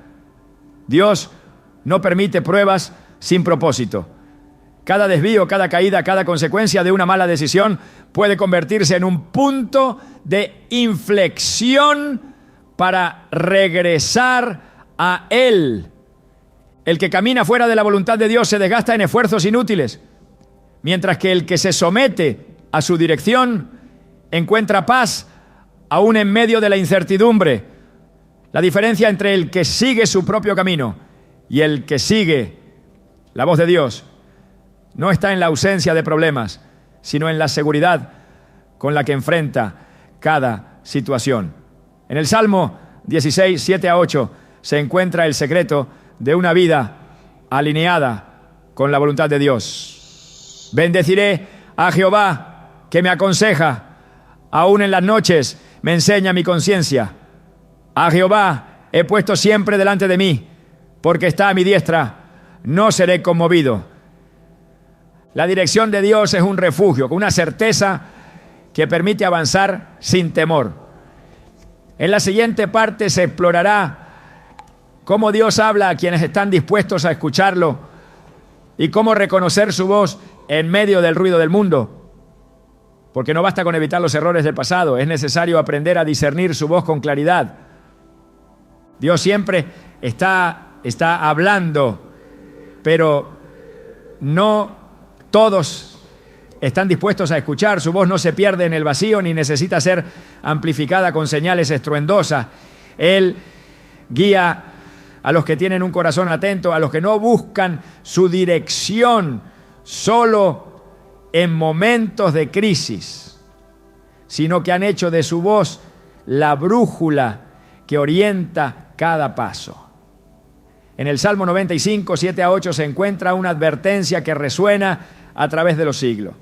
Dios no permite pruebas sin propósito. Cada desvío, cada caída, cada consecuencia de una mala decisión puede convertirse en un punto de inflexión para regresar a Él. El que camina fuera de la voluntad de Dios se desgasta en esfuerzos inútiles, mientras que el que se somete a su dirección encuentra paz aún en medio de la incertidumbre. La diferencia entre el que sigue su propio camino y el que sigue la voz de Dios no está en la ausencia de problemas, sino en la seguridad con la que enfrenta cada situación. En el Salmo 16, 7 a 8, se encuentra el secreto de una vida alineada con la voluntad de Dios. Bendeciré a Jehová, que me aconseja, aún en las noches me enseña mi conciencia. A Jehová he puesto siempre delante de mí, porque está a mi diestra, no seré conmovido. La dirección de Dios es un refugio, con una certeza que permite avanzar sin temor. En la siguiente parte se explorará cómo Dios habla a quienes están dispuestos a escucharlo y cómo reconocer su voz en medio del ruido del mundo. Porque no basta con evitar los errores del pasado, es necesario aprender a discernir su voz con claridad. Dios siempre está hablando, pero no todos están dispuestos a escuchar. Su voz no se pierde en el vacío ni necesita ser amplificada con señales estruendosas. Él guía a los que tienen un corazón atento, a los que no buscan su dirección solo en momentos de crisis, sino que han hecho de su voz la brújula que orienta cada paso. En el Salmo 95, 7 a 8 se encuentra una advertencia que resuena a través de los siglos.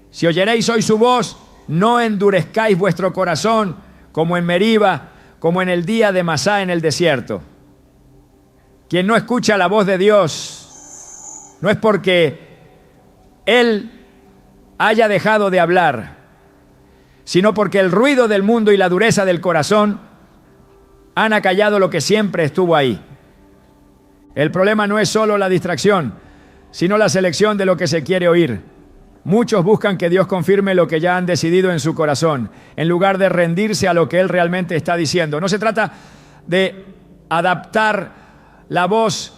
Si oyeréis hoy su voz, no endurezcáis vuestro corazón como en Meriba, como en el día de Masá en el desierto. Quien no escucha la voz de Dios no es porque Él haya dejado de hablar, sino porque el ruido del mundo y la dureza del corazón han acallado lo que siempre estuvo ahí. El problema no es solo la distracción, sino la selección de lo que se quiere oír. Muchos buscan que Dios confirme lo que ya han decidido en su corazón, en lugar de rendirse a lo que Él realmente está diciendo. No se trata de adaptar la voz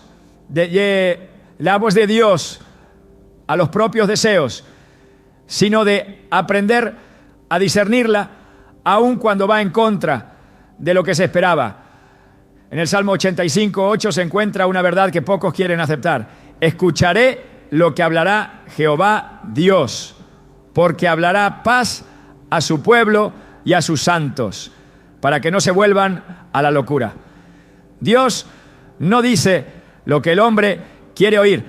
de Dios a los propios deseos, sino de aprender a discernirla aun cuando va en contra de lo que se esperaba. En el Salmo 85, 8 se encuentra una verdad que pocos quieren aceptar. Escucharé lo que hablará Jehová Dios, porque hablará paz a su pueblo y a sus santos, para que no se vuelvan a la locura. Dios no dice lo que el hombre quiere oír,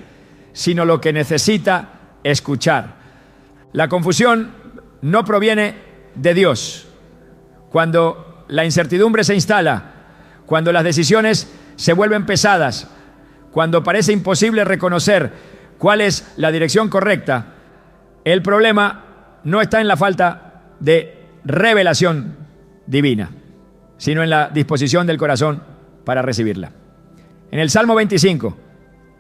sino lo que necesita escuchar. La confusión no proviene de Dios. Cuando la incertidumbre se instala, cuando las decisiones se vuelven pesadas, cuando parece imposible reconocer cuál es la dirección correcta, el problema no está en la falta de revelación divina, sino en la disposición del corazón para recibirla. En el Salmo 25,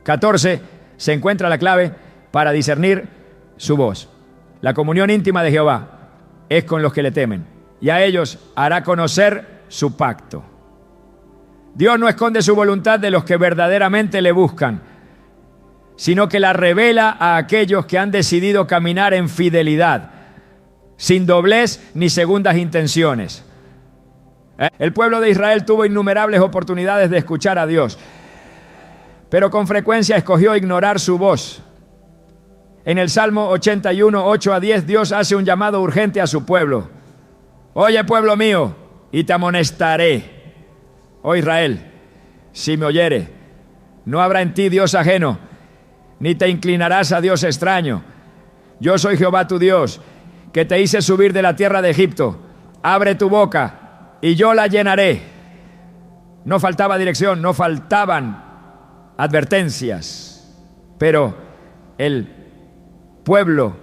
14 se encuentra la clave para discernir su voz. La comunión íntima de Jehová es con los que le temen, y a ellos hará conocer su pacto. Dios no esconde su voluntad de los que verdaderamente le buscan, sino que la revela a aquellos que han decidido caminar en fidelidad, sin doblez ni segundas intenciones. El pueblo de Israel tuvo innumerables oportunidades de escuchar a Dios, pero con frecuencia escogió ignorar su voz. En el Salmo 81, 8 a 10, Dios hace un llamado urgente a su pueblo. Oye, pueblo mío, y te amonestaré. Oh Israel, si me oyere, no habrá en ti Dios ajeno, ni te inclinarás a Dios extraño. Yo soy Jehová tu Dios, que te hice subir de la tierra de Egipto. Abre tu boca, y yo la llenaré. No faltaba dirección, no faltaban advertencias, pero el pueblo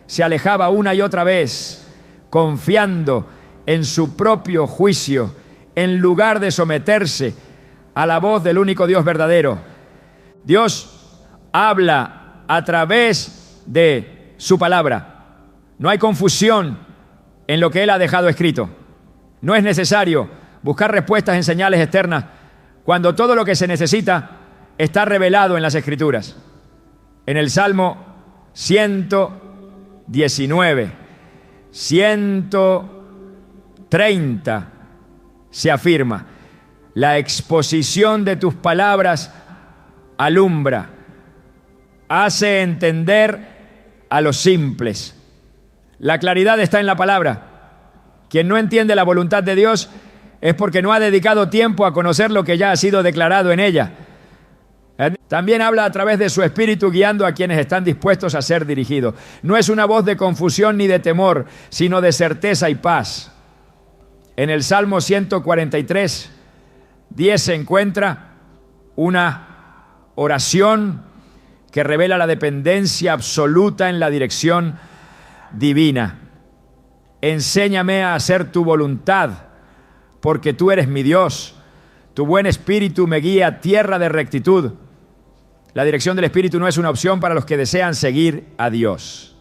se alejaba una y otra vez, confiando en su propio juicio, en lugar de someterse a la voz del único Dios verdadero. Dios habla a través de su palabra. No hay confusión en lo que Él ha dejado escrito. No es necesario buscar respuestas en señales externas cuando todo lo que se necesita está revelado en las Escrituras. En el Salmo 119, 130 se afirma: la exposición de tus palabras alumbra, hace entender a los simples. La claridad está en la palabra. Quien no entiende la voluntad de Dios es porque no ha dedicado tiempo a conocer lo que ya ha sido declarado en ella. También habla a través de su espíritu, guiando a quienes están dispuestos a ser dirigidos. No es una voz de confusión ni de temor, sino de certeza y paz. En el Salmo 143, 10 se encuentra una oración que revela la dependencia absoluta en la dirección divina. Enséñame a hacer tu voluntad, porque tú eres mi Dios. Tu buen espíritu me guía a tierra de rectitud. La dirección del espíritu no es una opción para los que desean seguir a Dios.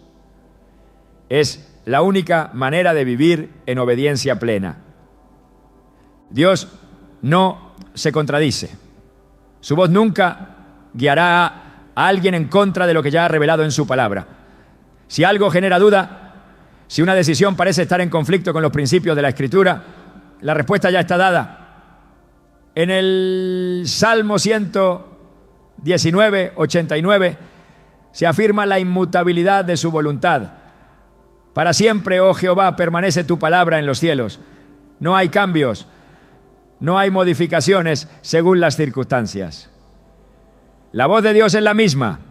Es la única manera de vivir en obediencia plena. Dios no se contradice. Su voz nunca guiará a alguien en contra de lo que ya ha revelado en su palabra. Si algo genera duda, si una decisión parece estar en conflicto con los principios de la Escritura, la respuesta ya está dada. En el Salmo 119, 89, se afirma la inmutabilidad de su voluntad. Para siempre, oh Jehová, permanece tu palabra en los cielos. No hay cambios, no hay modificaciones según las circunstancias. La voz de Dios es la misma,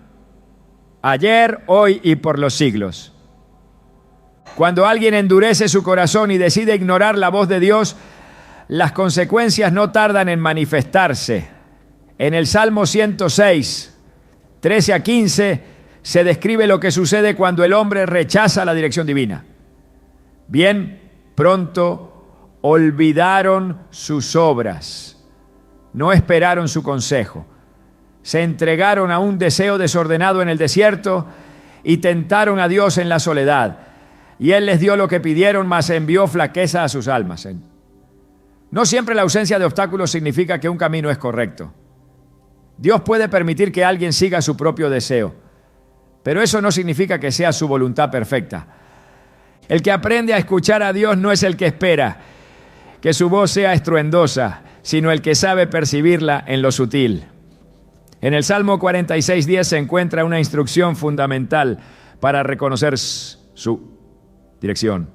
ayer, hoy y por los siglos. Cuando alguien endurece su corazón y decide ignorar la voz de Dios, las consecuencias no tardan en manifestarse. En el Salmo 106, 13 a 15, se describe lo que sucede cuando el hombre rechaza la dirección divina. Bien pronto olvidaron sus obras, no esperaron su consejo, se entregaron a un deseo desordenado en el desierto y tentaron a Dios en la soledad. Y Él les dio lo que pidieron, mas envió flaqueza a sus almas. No siempre la ausencia de obstáculos significa que un camino es correcto. Dios puede permitir que alguien siga su propio deseo, pero eso no significa que sea su voluntad perfecta. El que aprende a escuchar a Dios no es el que espera que su voz sea estruendosa, sino el que sabe percibirla en lo sutil. En el Salmo 46:10 se encuentra una instrucción fundamental para reconocer su dirección.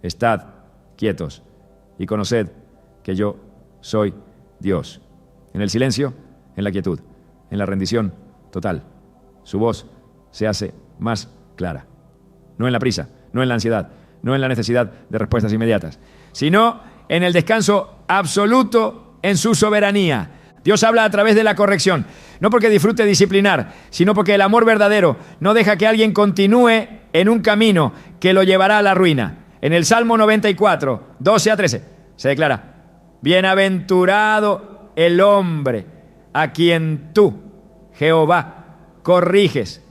Estad quietos y conoced que yo soy Dios. En el silencio, en la quietud, en la rendición total, su voz se hace más clara. No en la prisa, no en la ansiedad, no en la necesidad de respuestas inmediatas, sino en el descanso absoluto en su soberanía. Dios habla a través de la corrección, no porque disfrute disciplinar, sino porque el amor verdadero no deja que alguien continúe en un camino que lo llevará a la ruina. En el Salmo 94, 12 a 13, se declara: bienaventurado el hombre a quien tú, Jehová, corriges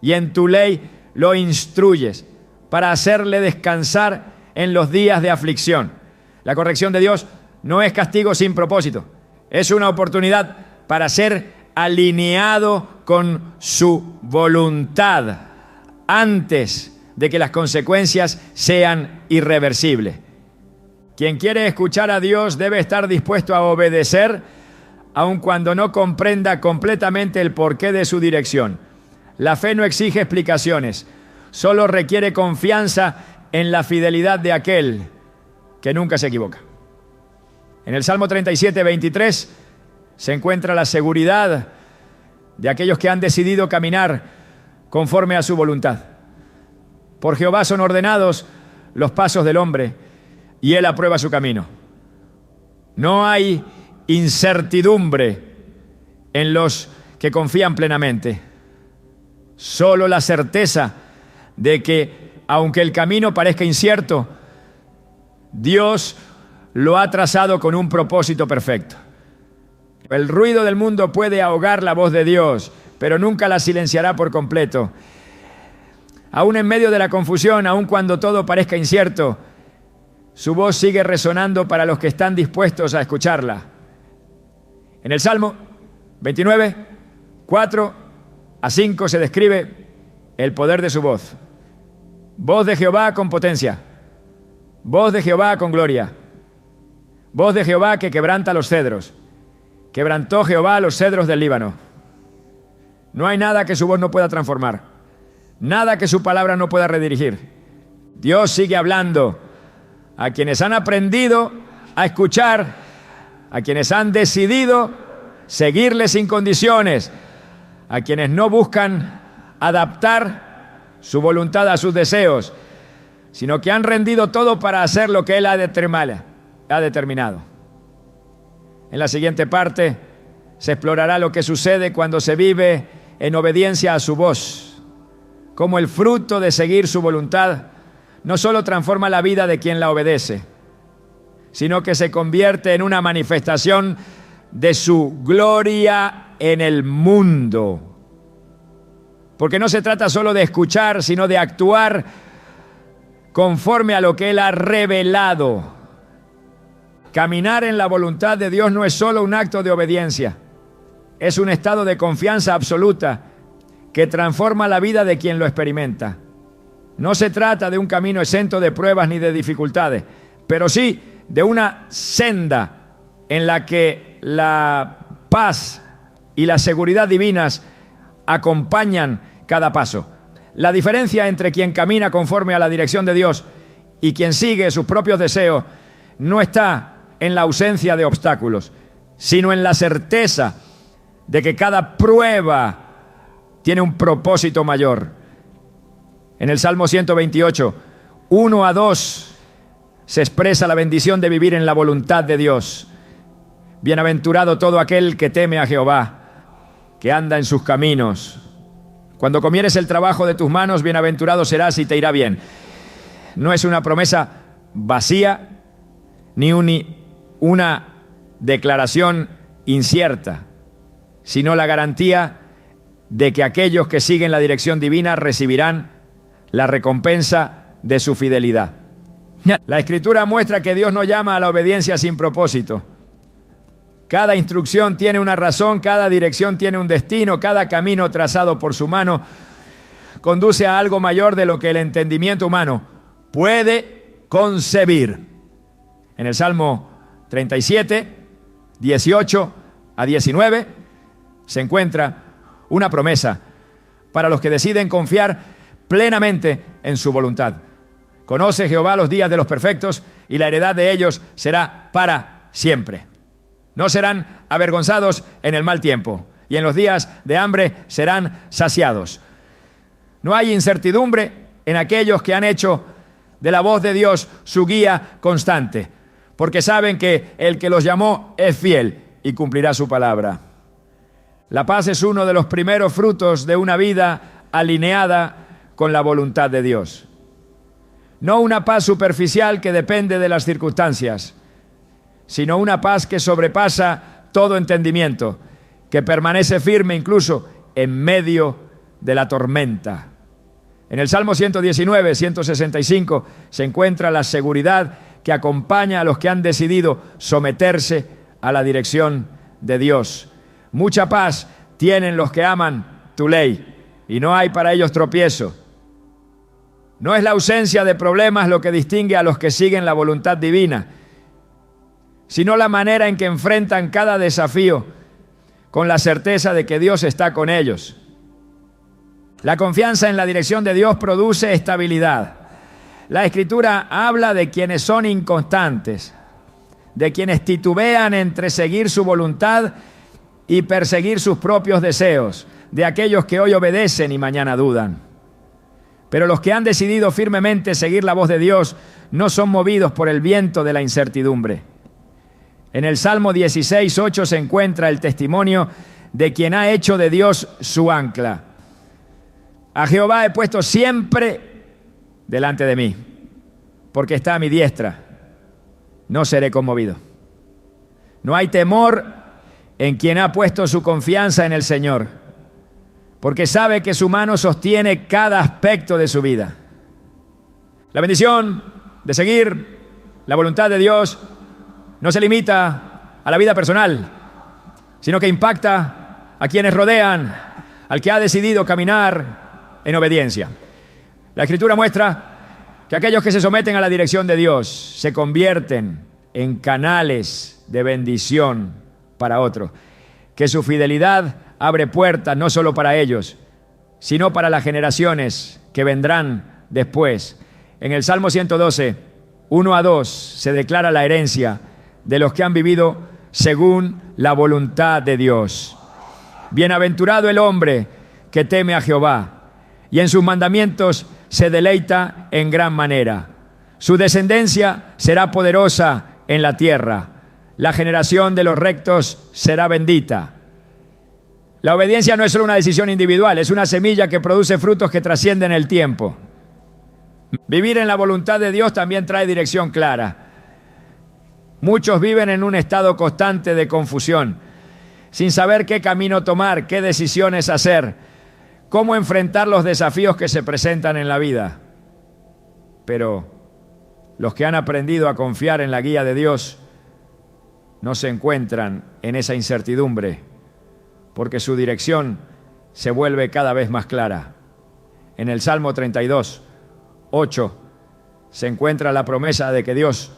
y en tu ley lo instruyes para hacerle descansar en los días de aflicción. La corrección de Dios no es castigo sin propósito, es una oportunidad para ser alineado con su voluntad antes de que las consecuencias sean irreversibles. Quien quiere escuchar a Dios debe estar dispuesto a obedecer, aun cuando no comprenda completamente el porqué de su dirección. La fe no exige explicaciones, solo requiere confianza en la fidelidad de aquel que nunca se equivoca. En el Salmo 37, 23 se encuentra la seguridad de aquellos que han decidido caminar conforme a su voluntad. Por Jehová son ordenados los pasos del hombre, y Él aprueba su camino. No hay incertidumbre en los que confían plenamente, solo la certeza de que, aunque el camino parezca incierto, Dios lo ha trazado con un propósito perfecto. El ruido del mundo puede ahogar la voz de Dios, pero nunca la silenciará por completo. Aún en medio de la confusión, aun cuando todo parezca incierto, su voz sigue resonando para los que están dispuestos a escucharla. En el Salmo 29, 4 a 5 se describe el poder de su voz. Voz de Jehová con potencia, voz de Jehová con gloria, voz de Jehová que quebranta los cedros. Quebrantó Jehová los cedros del Líbano. No hay nada que su voz no pueda transformar, nada que su palabra no pueda redirigir. Dios sigue hablando a quienes han aprendido a escuchar, a quienes han decidido seguirle sin condiciones, a quienes no buscan adaptar su voluntad a sus deseos, sino que han rendido todo para hacer lo que Él ha determinado. En la siguiente parte se explorará lo que sucede cuando se vive en obediencia a su voz, cómo el fruto de seguir su voluntad no solo transforma la vida de quien la obedece, sino que se convierte en una manifestación de su gloria en el mundo. Porque no se trata solo de escuchar, sino de actuar conforme a lo que Él ha revelado. Caminar en la voluntad de Dios no es solo un acto de obediencia, es un estado de confianza absoluta que transforma la vida de quien lo experimenta. No se trata de un camino exento de pruebas ni de dificultades, pero sí de una senda en la que la paz y la seguridad divinas acompañan cada paso. La diferencia entre quien camina conforme a la dirección de Dios y quien sigue sus propios deseos no está en la ausencia de obstáculos, sino en la certeza de que cada prueba tiene un propósito mayor. En el Salmo 128, 1 a 2, se expresa la bendición de vivir en la voluntad de Dios. Bienaventurado todo aquel que teme a Jehová, que anda en sus caminos. Cuando comieres el trabajo de tus manos, bienaventurado serás y te irá bien. No es una promesa vacía, ni una declaración incierta, sino la garantía de que aquellos que siguen la dirección divina recibirán la recompensa de su fidelidad. La Escritura muestra que Dios no llama a la obediencia sin propósito. Cada instrucción tiene una razón, cada dirección tiene un destino, cada camino trazado por su mano conduce a algo mayor de lo que el entendimiento humano puede concebir. En el Salmo 37, 18 a 19, se encuentra una promesa para los que deciden confiar plenamente en su voluntad. Conoce Jehová los días de los perfectos y la heredad de ellos será para siempre. No serán avergonzados en el mal tiempo y en los días de hambre serán saciados. No hay incertidumbre en aquellos que han hecho de la voz de Dios su guía constante, porque saben que el que los llamó es fiel y cumplirá su palabra. La paz es uno de los primeros frutos de una vida alineada con la voluntad de Dios. No una paz superficial que depende de las circunstancias, sino una paz que sobrepasa todo entendimiento, que permanece firme incluso en medio de la tormenta. En el Salmo 119, 165 se encuentra la seguridad que acompaña a los que han decidido someterse a la dirección de Dios. Mucha paz tienen los que aman tu ley y no hay para ellos tropiezo. No es la ausencia de problemas lo que distingue a los que siguen la voluntad divina, sino la manera en que enfrentan cada desafío con la certeza de que Dios está con ellos. La confianza en la dirección de Dios produce estabilidad. La Escritura habla de quienes son inconstantes, de quienes titubean entre seguir su voluntad y perseguir sus propios deseos, de aquellos que hoy obedecen y mañana dudan. Pero los que han decidido firmemente seguir la voz de Dios no son movidos por el viento de la incertidumbre. En el Salmo 16, 8 se encuentra el testimonio de quien ha hecho de Dios su ancla. A Jehová he puesto siempre delante de mí, porque está a mi diestra. no seré conmovido. No hay temor en quien ha puesto su confianza en el Señor, porque sabe que su mano sostiene cada aspecto de su vida. La bendición de seguir la voluntad de Dios no se limita a la vida personal, sino que impacta a quienes rodean, al que ha decidido caminar en obediencia. La Escritura muestra que aquellos que se someten a la dirección de Dios se convierten en canales de bendición para otros, que su fidelidad abre puertas no solo para ellos, sino para las generaciones que vendrán después. En el Salmo 112, 1-2, se declara la herencia de los que han vivido según la voluntad de Dios. Bienaventurado el hombre que teme a Jehová y en sus mandamientos se deleita en gran manera. Su descendencia será poderosa en la tierra. La generación de los rectos será bendita. La obediencia no es solo una decisión individual, es una semilla que produce frutos que trascienden el tiempo. Vivir en la voluntad de Dios también trae dirección clara. Muchos viven en un estado constante de confusión, sin saber qué camino tomar, qué decisiones hacer, cómo enfrentar los desafíos que se presentan en la vida. Pero los que han aprendido a confiar en la guía de Dios no se encuentran en esa incertidumbre, porque su dirección se vuelve cada vez más clara. En el Salmo 32, 8, se encuentra la promesa de que Dios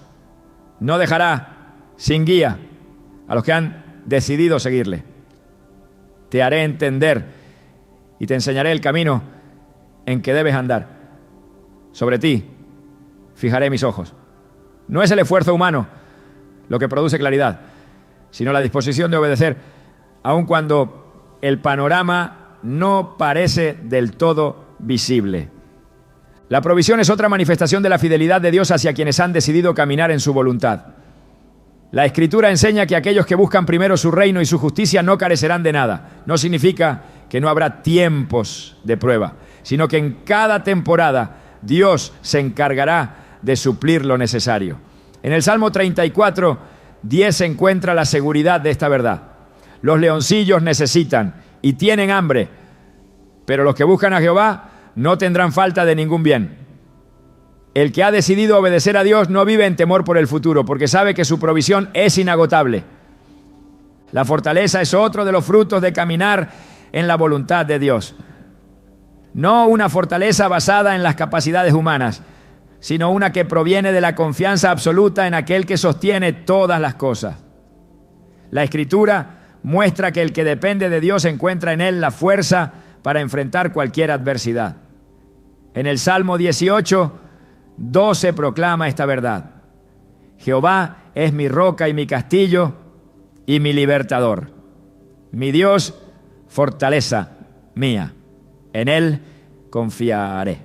no dejará sin guía a los que han decidido seguirle. Te haré entender y te enseñaré el camino en que debes andar. Sobre ti fijaré mis ojos. No es el esfuerzo humano lo que produce claridad, sino la disposición de obedecer, aun cuando el panorama no parece del todo visible. La provisión es otra manifestación de la fidelidad de Dios hacia quienes han decidido caminar en su voluntad. La Escritura enseña que aquellos que buscan primero su reino y su justicia no carecerán de nada. No significa que no habrá tiempos de prueba, sino que en cada temporada Dios se encargará de suplir lo necesario. En el Salmo 34, 10 se encuentra la seguridad de esta verdad. Los leoncillos necesitan y tienen hambre, pero los que buscan a Jehová no tendrán falta de ningún bien. El que ha decidido obedecer a Dios no vive en temor por el futuro, porque sabe que su provisión es inagotable. La fortaleza es otro de los frutos de caminar en la voluntad de Dios. No una fortaleza basada en las capacidades humanas, sino una que proviene de la confianza absoluta en aquel que sostiene todas las cosas. La Escritura muestra que el que depende de Dios encuentra en él la fuerza para enfrentar cualquier adversidad. En el Salmo 18, 12 proclama esta verdad. Jehová es mi roca y mi castillo y mi libertador. Mi Dios, fortaleza mía. En él confiaré.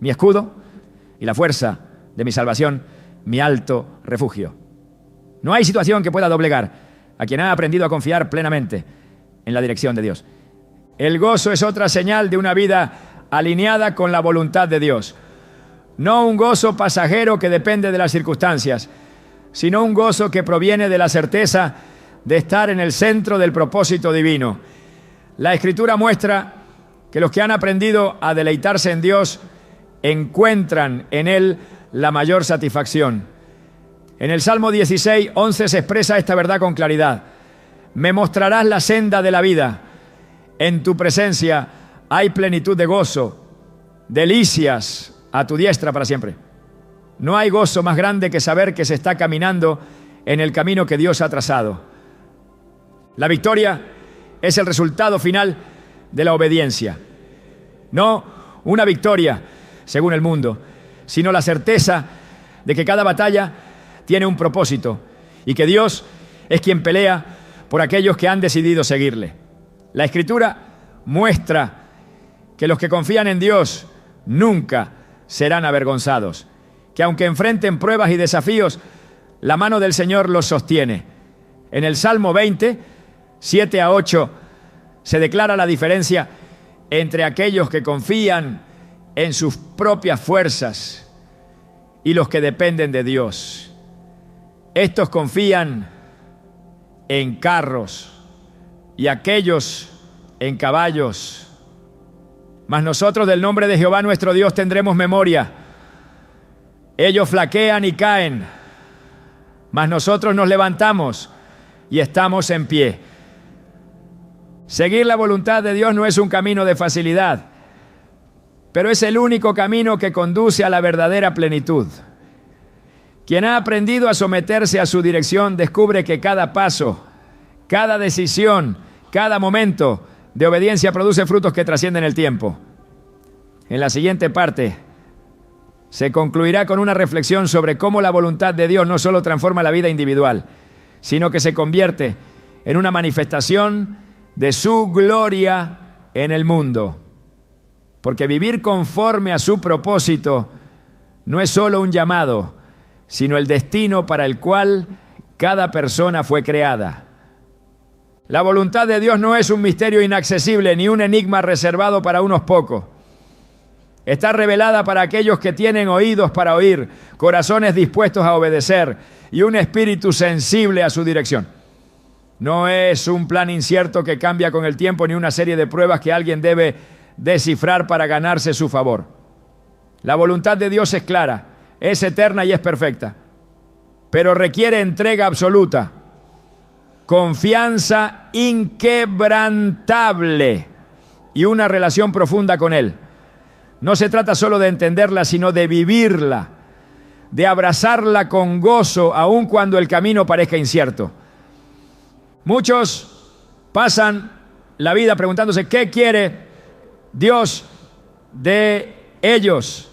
Mi escudo y la fuerza de mi salvación, mi alto refugio. No hay situación que pueda doblegar a quien ha aprendido a confiar plenamente en la dirección de Dios. El gozo es otra señal de una vida alineada con la voluntad de Dios. No un gozo pasajero que depende de las circunstancias, sino un gozo que proviene de la certeza de estar en el centro del propósito divino. La Escritura muestra que los que han aprendido a deleitarse en Dios encuentran en Él la mayor satisfacción. En el Salmo 16, 11 se expresa esta verdad con claridad. Me mostrarás la senda de la vida. En tu presencia hay plenitud de gozo, delicias a tu diestra para siempre. No hay gozo más grande que saber que se está caminando en el camino que Dios ha trazado. La victoria es el resultado final de la obediencia. No una victoria según el mundo, sino la certeza de que cada batalla tiene un propósito y que Dios es quien pelea por aquellos que han decidido seguirle. La Escritura muestra que los que confían en Dios nunca serán avergonzados, que aunque enfrenten pruebas y desafíos, la mano del Señor los sostiene. En el Salmo 20, 7-8, se declara la diferencia entre aquellos que confían en sus propias fuerzas y los que dependen de Dios. Estos confían en carros y aquellos en caballos. Mas nosotros del nombre de Jehová nuestro Dios tendremos memoria. Ellos flaquean y caen, mas nosotros nos levantamos y estamos en pie. Seguir la voluntad de Dios no es un camino de facilidad, pero es el único camino que conduce a la verdadera plenitud. Quien ha aprendido a someterse a su dirección descubre que cada paso, cada decisión, cada momento de obediencia produce frutos que trascienden el tiempo. En la siguiente parte se concluirá con una reflexión sobre cómo la voluntad de Dios no solo transforma la vida individual, sino que se convierte en una manifestación de su gloria en el mundo. Porque vivir conforme a su propósito no es solo un llamado, sino el destino para el cual cada persona fue creada. La voluntad de Dios no es un misterio inaccesible ni un enigma reservado para unos pocos. Está revelada para aquellos que tienen oídos para oír, corazones dispuestos a obedecer y un espíritu sensible a su dirección. No es un plan incierto que cambia con el tiempo ni una serie de pruebas que alguien debe descifrar para ganarse su favor. La voluntad de Dios es clara, es eterna y es perfecta, pero requiere entrega absoluta, confianza inquebrantable y una relación profunda con Él. No se trata solo de entenderla, sino de vivirla, de abrazarla con gozo, aun cuando el camino parezca incierto. Muchos pasan la vida preguntándose qué quiere Dios de ellos,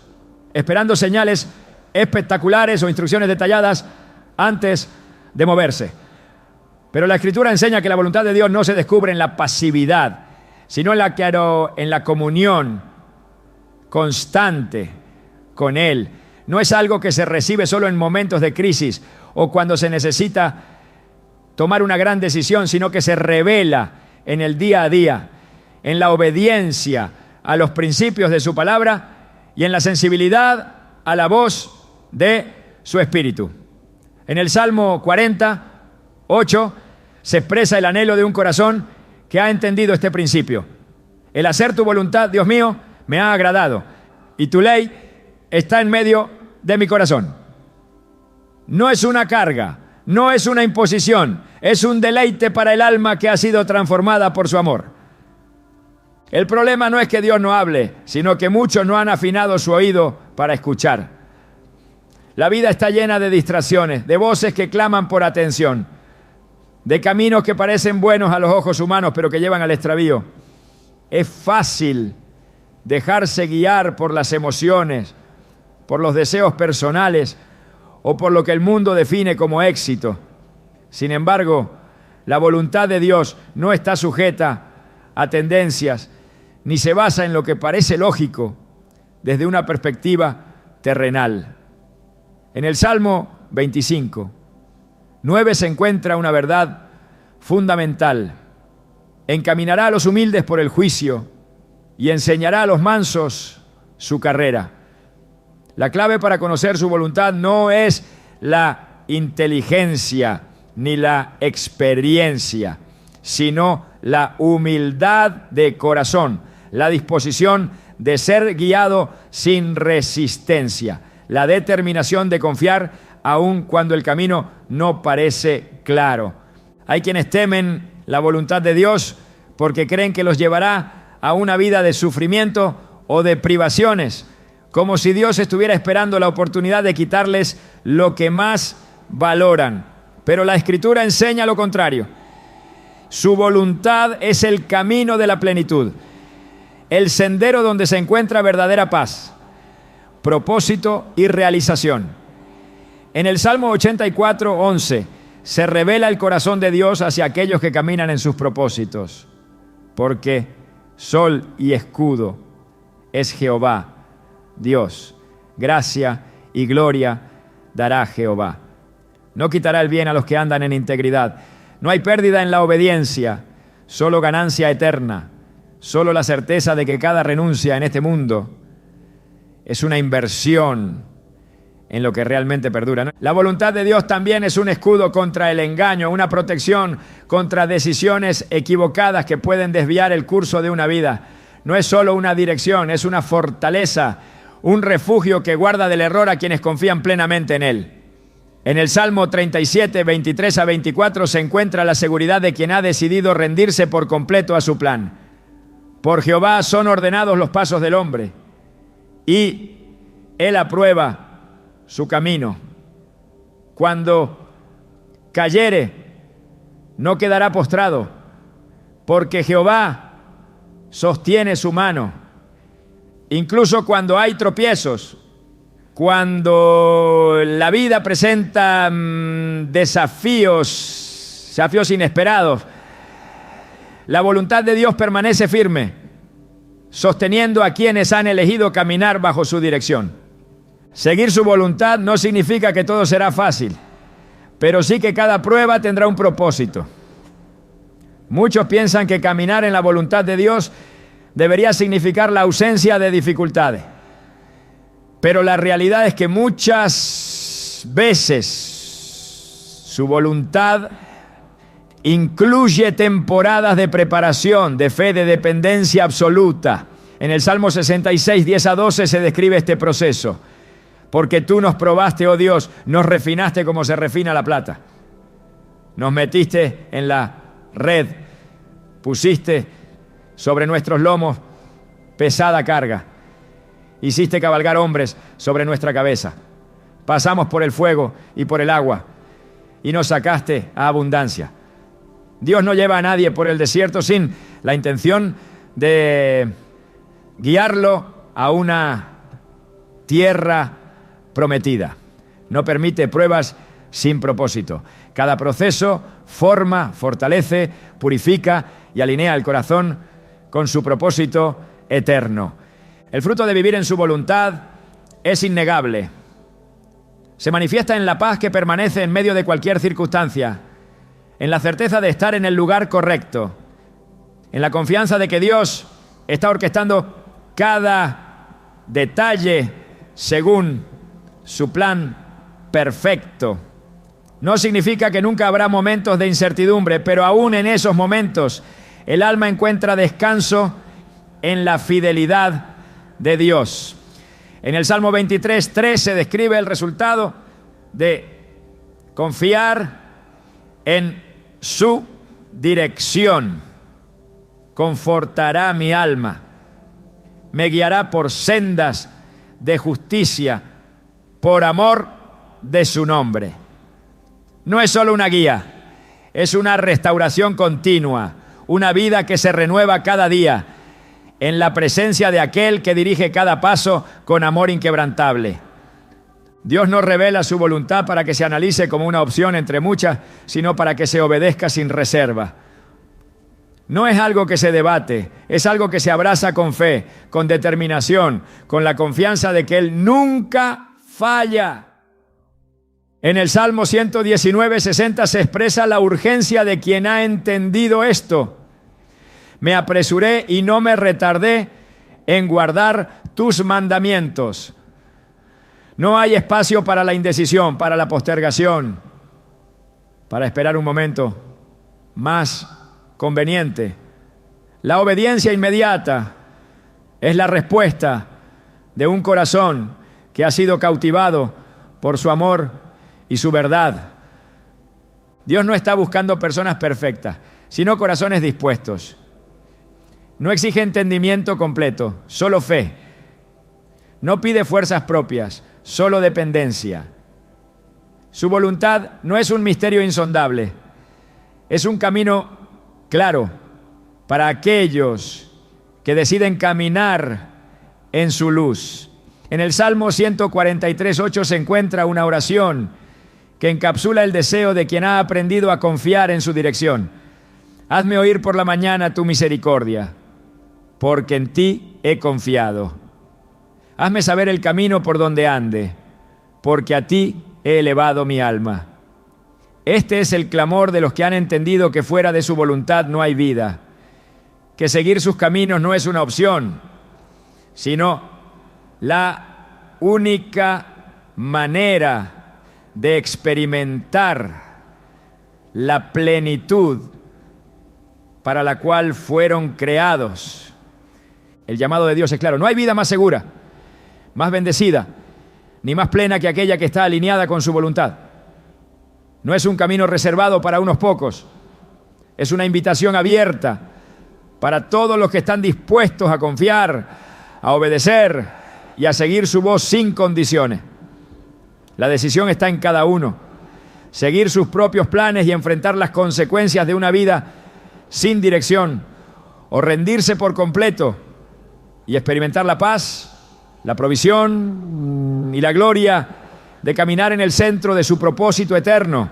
esperando señales espectaculares o instrucciones detalladas antes de moverse. Pero la Escritura enseña que la voluntad de Dios no se descubre en la pasividad, sino en la comunión constante con Él. No es algo que se recibe solo en momentos de crisis o cuando se necesita tomar una gran decisión, sino que se revela en el día a día, en la obediencia a los principios de su palabra y en la sensibilidad a la voz de su Espíritu. En el Salmo 40:8 se expresa el anhelo de un corazón que ha entendido este principio. El hacer tu voluntad, Dios mío, me ha agradado, y tu ley está en medio de mi corazón. No es una carga, no es una imposición, es un deleite para el alma que ha sido transformada por su amor. El problema no es que Dios no hable, sino que muchos no han afinado su oído para escuchar. La vida está llena de distracciones, de voces que claman por atención, de caminos que parecen buenos a los ojos humanos, pero que llevan al extravío. Es fácil dejarse guiar por las emociones, por los deseos personales o por lo que el mundo define como éxito. Sin embargo, la voluntad de Dios no está sujeta a tendencias, ni se basa en lo que parece lógico desde una perspectiva terrenal. En el Salmo 25:9 se encuentra una verdad fundamental. Encaminará a los humildes por el juicio y enseñará a los mansos su carrera. La clave para conocer su voluntad no es la inteligencia ni la experiencia, sino la humildad de corazón, la disposición de ser guiado sin resistencia, la determinación de confiar aun cuando el camino no parece claro. Hay quienes temen la voluntad de Dios porque creen que los llevará a una vida de sufrimiento o de privaciones, como si Dios estuviera esperando la oportunidad de quitarles lo que más valoran. Pero la Escritura enseña lo contrario. Su voluntad es el camino de la plenitud, el sendero donde se encuentra verdadera paz, propósito y realización. En el Salmo 84:11 se revela el corazón de Dios hacia aquellos que caminan en sus propósitos, porque sol y escudo es Jehová, Dios. Gracia y gloria dará Jehová. No quitará el bien a los que andan en integridad. No hay pérdida en la obediencia, solo ganancia eterna, solo la certeza de que cada renuncia en este mundo es una inversión en lo que realmente perdura, ¿no? La voluntad de Dios también es un escudo contra el engaño, una protección contra decisiones equivocadas que pueden desviar el curso de una vida. No es solo una dirección, es una fortaleza, un refugio que guarda del error a quienes confían plenamente en Él. En el Salmo 37, 23 a 24 se encuentra la seguridad de quien ha decidido rendirse por completo a su plan. Por Jehová son ordenados los pasos del hombre, y Él aprueba su camino. Cuando cayere, no quedará postrado, porque Jehová sostiene su mano. Incluso cuando hay tropiezos, cuando la vida presenta desafíos inesperados, la voluntad de Dios permanece firme, sosteniendo a quienes han elegido caminar bajo su dirección. Seguir su voluntad no significa que todo será fácil, pero sí que cada prueba tendrá un propósito. Muchos piensan que caminar en la voluntad de Dios debería significar la ausencia de dificultades. Pero la realidad es que muchas veces su voluntad incluye temporadas de preparación, de fe, de dependencia absoluta. En el Salmo 66, 10 a 12 se describe este proceso. Porque tú nos probaste, oh Dios, nos refinaste como se refina la plata. Nos metiste en la red, pusiste sobre nuestros lomos pesada carga. Hiciste cabalgar hombres sobre nuestra cabeza. Pasamos por el fuego y por el agua y nos sacaste a abundancia. Dios no lleva a nadie por el desierto sin la intención de guiarlo a una tierra prometida. No permite pruebas sin propósito. Cada proceso forma, fortalece, purifica y alinea el corazón con su propósito eterno. El fruto de vivir en su voluntad es innegable. Se manifiesta en la paz que permanece en medio de cualquier circunstancia, en la certeza de estar en el lugar correcto, en la confianza de que Dios está orquestando cada detalle según su plan perfecto. No significa que nunca habrá momentos de incertidumbre, pero aún en esos momentos el alma encuentra descanso en la fidelidad de Dios. En el Salmo 23, 3 se describe el resultado de confiar en su dirección. Confortará mi alma, me guiará por sendas de justicia, por amor de su nombre. No es solo una guía, es una restauración continua, una vida que se renueva cada día en la presencia de aquel que dirige cada paso con amor inquebrantable. Dios no revela su voluntad para que se analice como una opción entre muchas, sino para que se obedezca sin reserva. No es algo que se debate, es algo que se abraza con fe, con determinación, con la confianza de que Él nunca falla. En el Salmo 119, 60 se expresa la urgencia de quien ha entendido esto. Me apresuré y no me retardé en guardar tus mandamientos. No hay espacio para la indecisión, para la postergación, para esperar un momento más conveniente. La obediencia inmediata es la respuesta de un corazón que ha sido cautivado por su amor y su verdad. Dios no está buscando personas perfectas, sino corazones dispuestos. No exige entendimiento completo, solo fe. No pide fuerzas propias, solo dependencia. Su voluntad no es un misterio insondable, es un camino claro para aquellos que deciden caminar en su luz. En el Salmo 143, 8 se encuentra una oración que encapsula el deseo de quien ha aprendido a confiar en su dirección. Hazme oír por la mañana tu misericordia, porque en ti he confiado. Hazme saber el camino por donde ande, porque a ti he elevado mi alma. Este es el clamor de los que han entendido que fuera de su voluntad no hay vida, que seguir sus caminos no es una opción, sino la única manera de experimentar la plenitud para la cual fueron creados. El llamado de Dios es claro. No hay vida más segura, más bendecida, ni más plena que aquella que está alineada con su voluntad. No es un camino reservado para unos pocos. Es una invitación abierta para todos los que están dispuestos a confiar, a obedecer y a seguir su voz sin condiciones. La decisión está en cada uno. Seguir sus propios planes y enfrentar las consecuencias de una vida sin dirección, o rendirse por completo y experimentar la paz, la provisión y la gloria de caminar en el centro de su propósito eterno.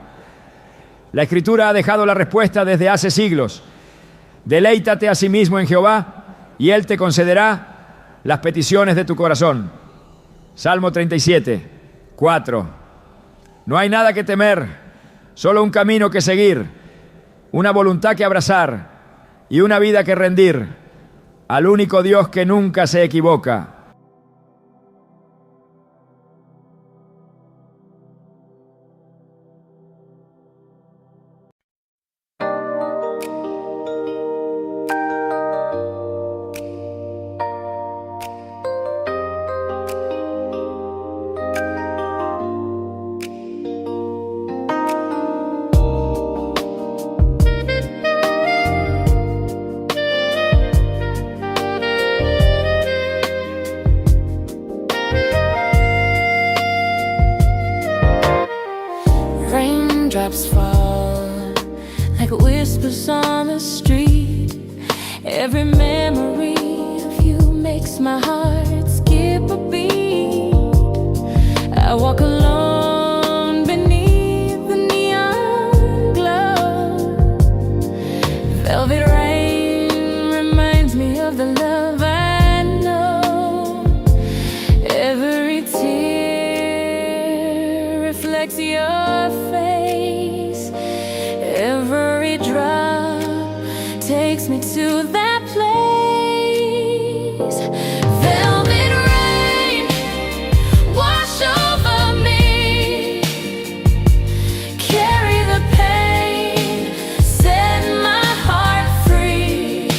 La Escritura ha dejado la respuesta desde hace siglos. Deleítate a sí mismo en Jehová y Él te concederá las peticiones de tu corazón. Salmo 37, 4. No hay nada que temer, solo un camino que seguir, una voluntad que abrazar y una vida que rendir al único Dios que nunca se equivoca. Raindrops fall like whispers on the street. Every memory of you makes my heart skip a beat. I walk alone beneath the neon glow. Velvet rain reminds me of the love I know. Every tear reflects your face. Every drop takes me to that place. Velvet rain, wash over me. Carry the pain, set my heart free.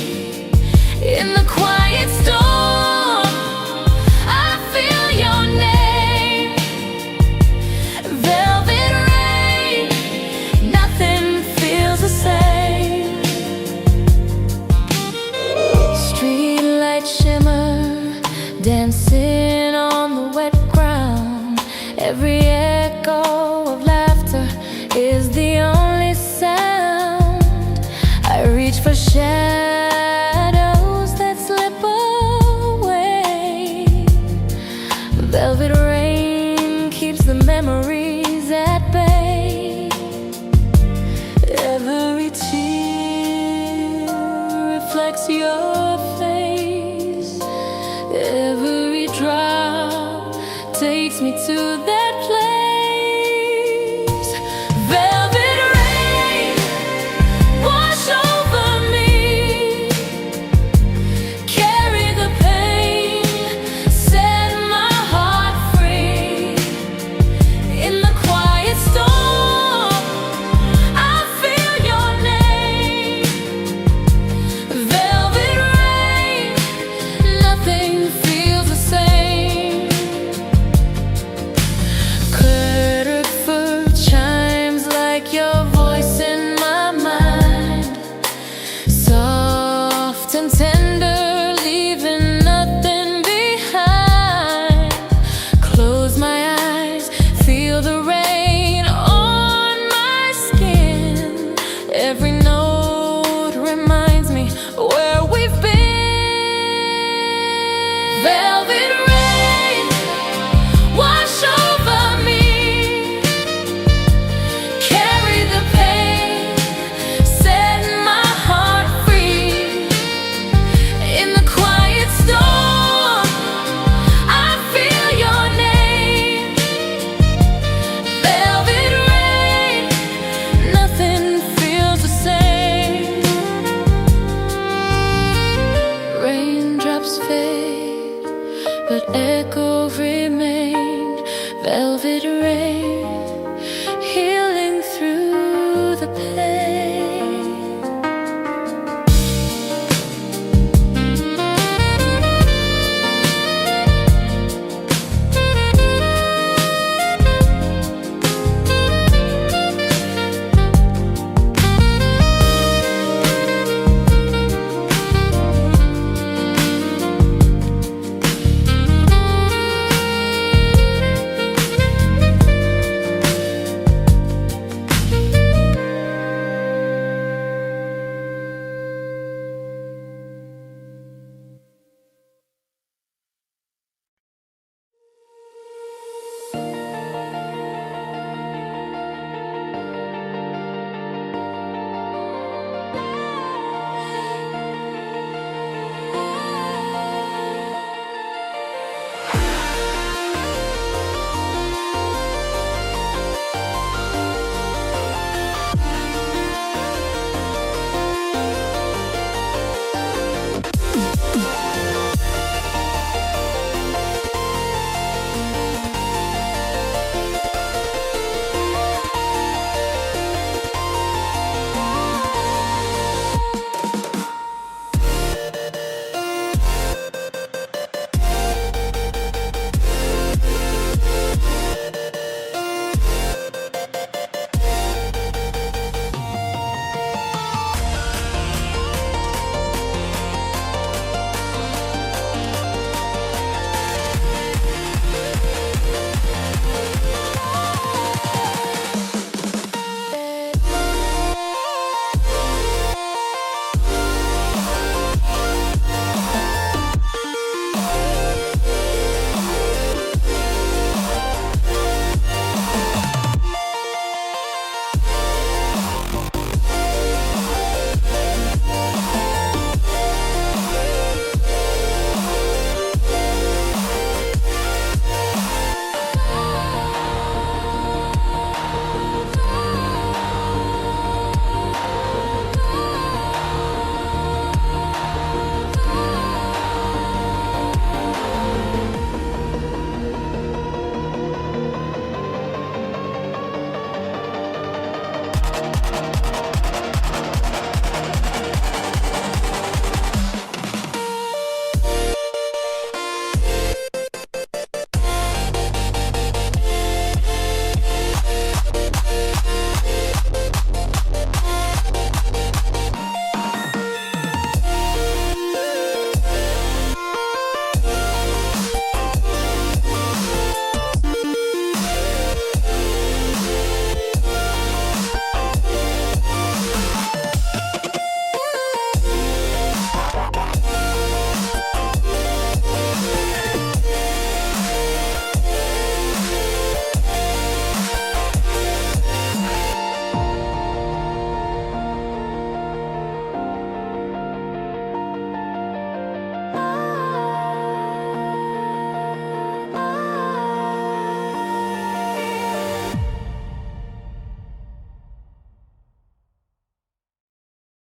In the quiet storm, I feel your name. Velvet rain, nothing feels the same. Streetlight shimmer, dancing on the wet ground. Every echo of laughter is the only sound. I reach for shadows that slip away. Velvet rain keeps the memories at bay. Every tear reflects your face. Every drop takes me to that place. Velvet rain, wash over me. Carry the pain, set my heart free. In the quiet storm, I feel your name. Velvet rain, nothing feels the same. velvet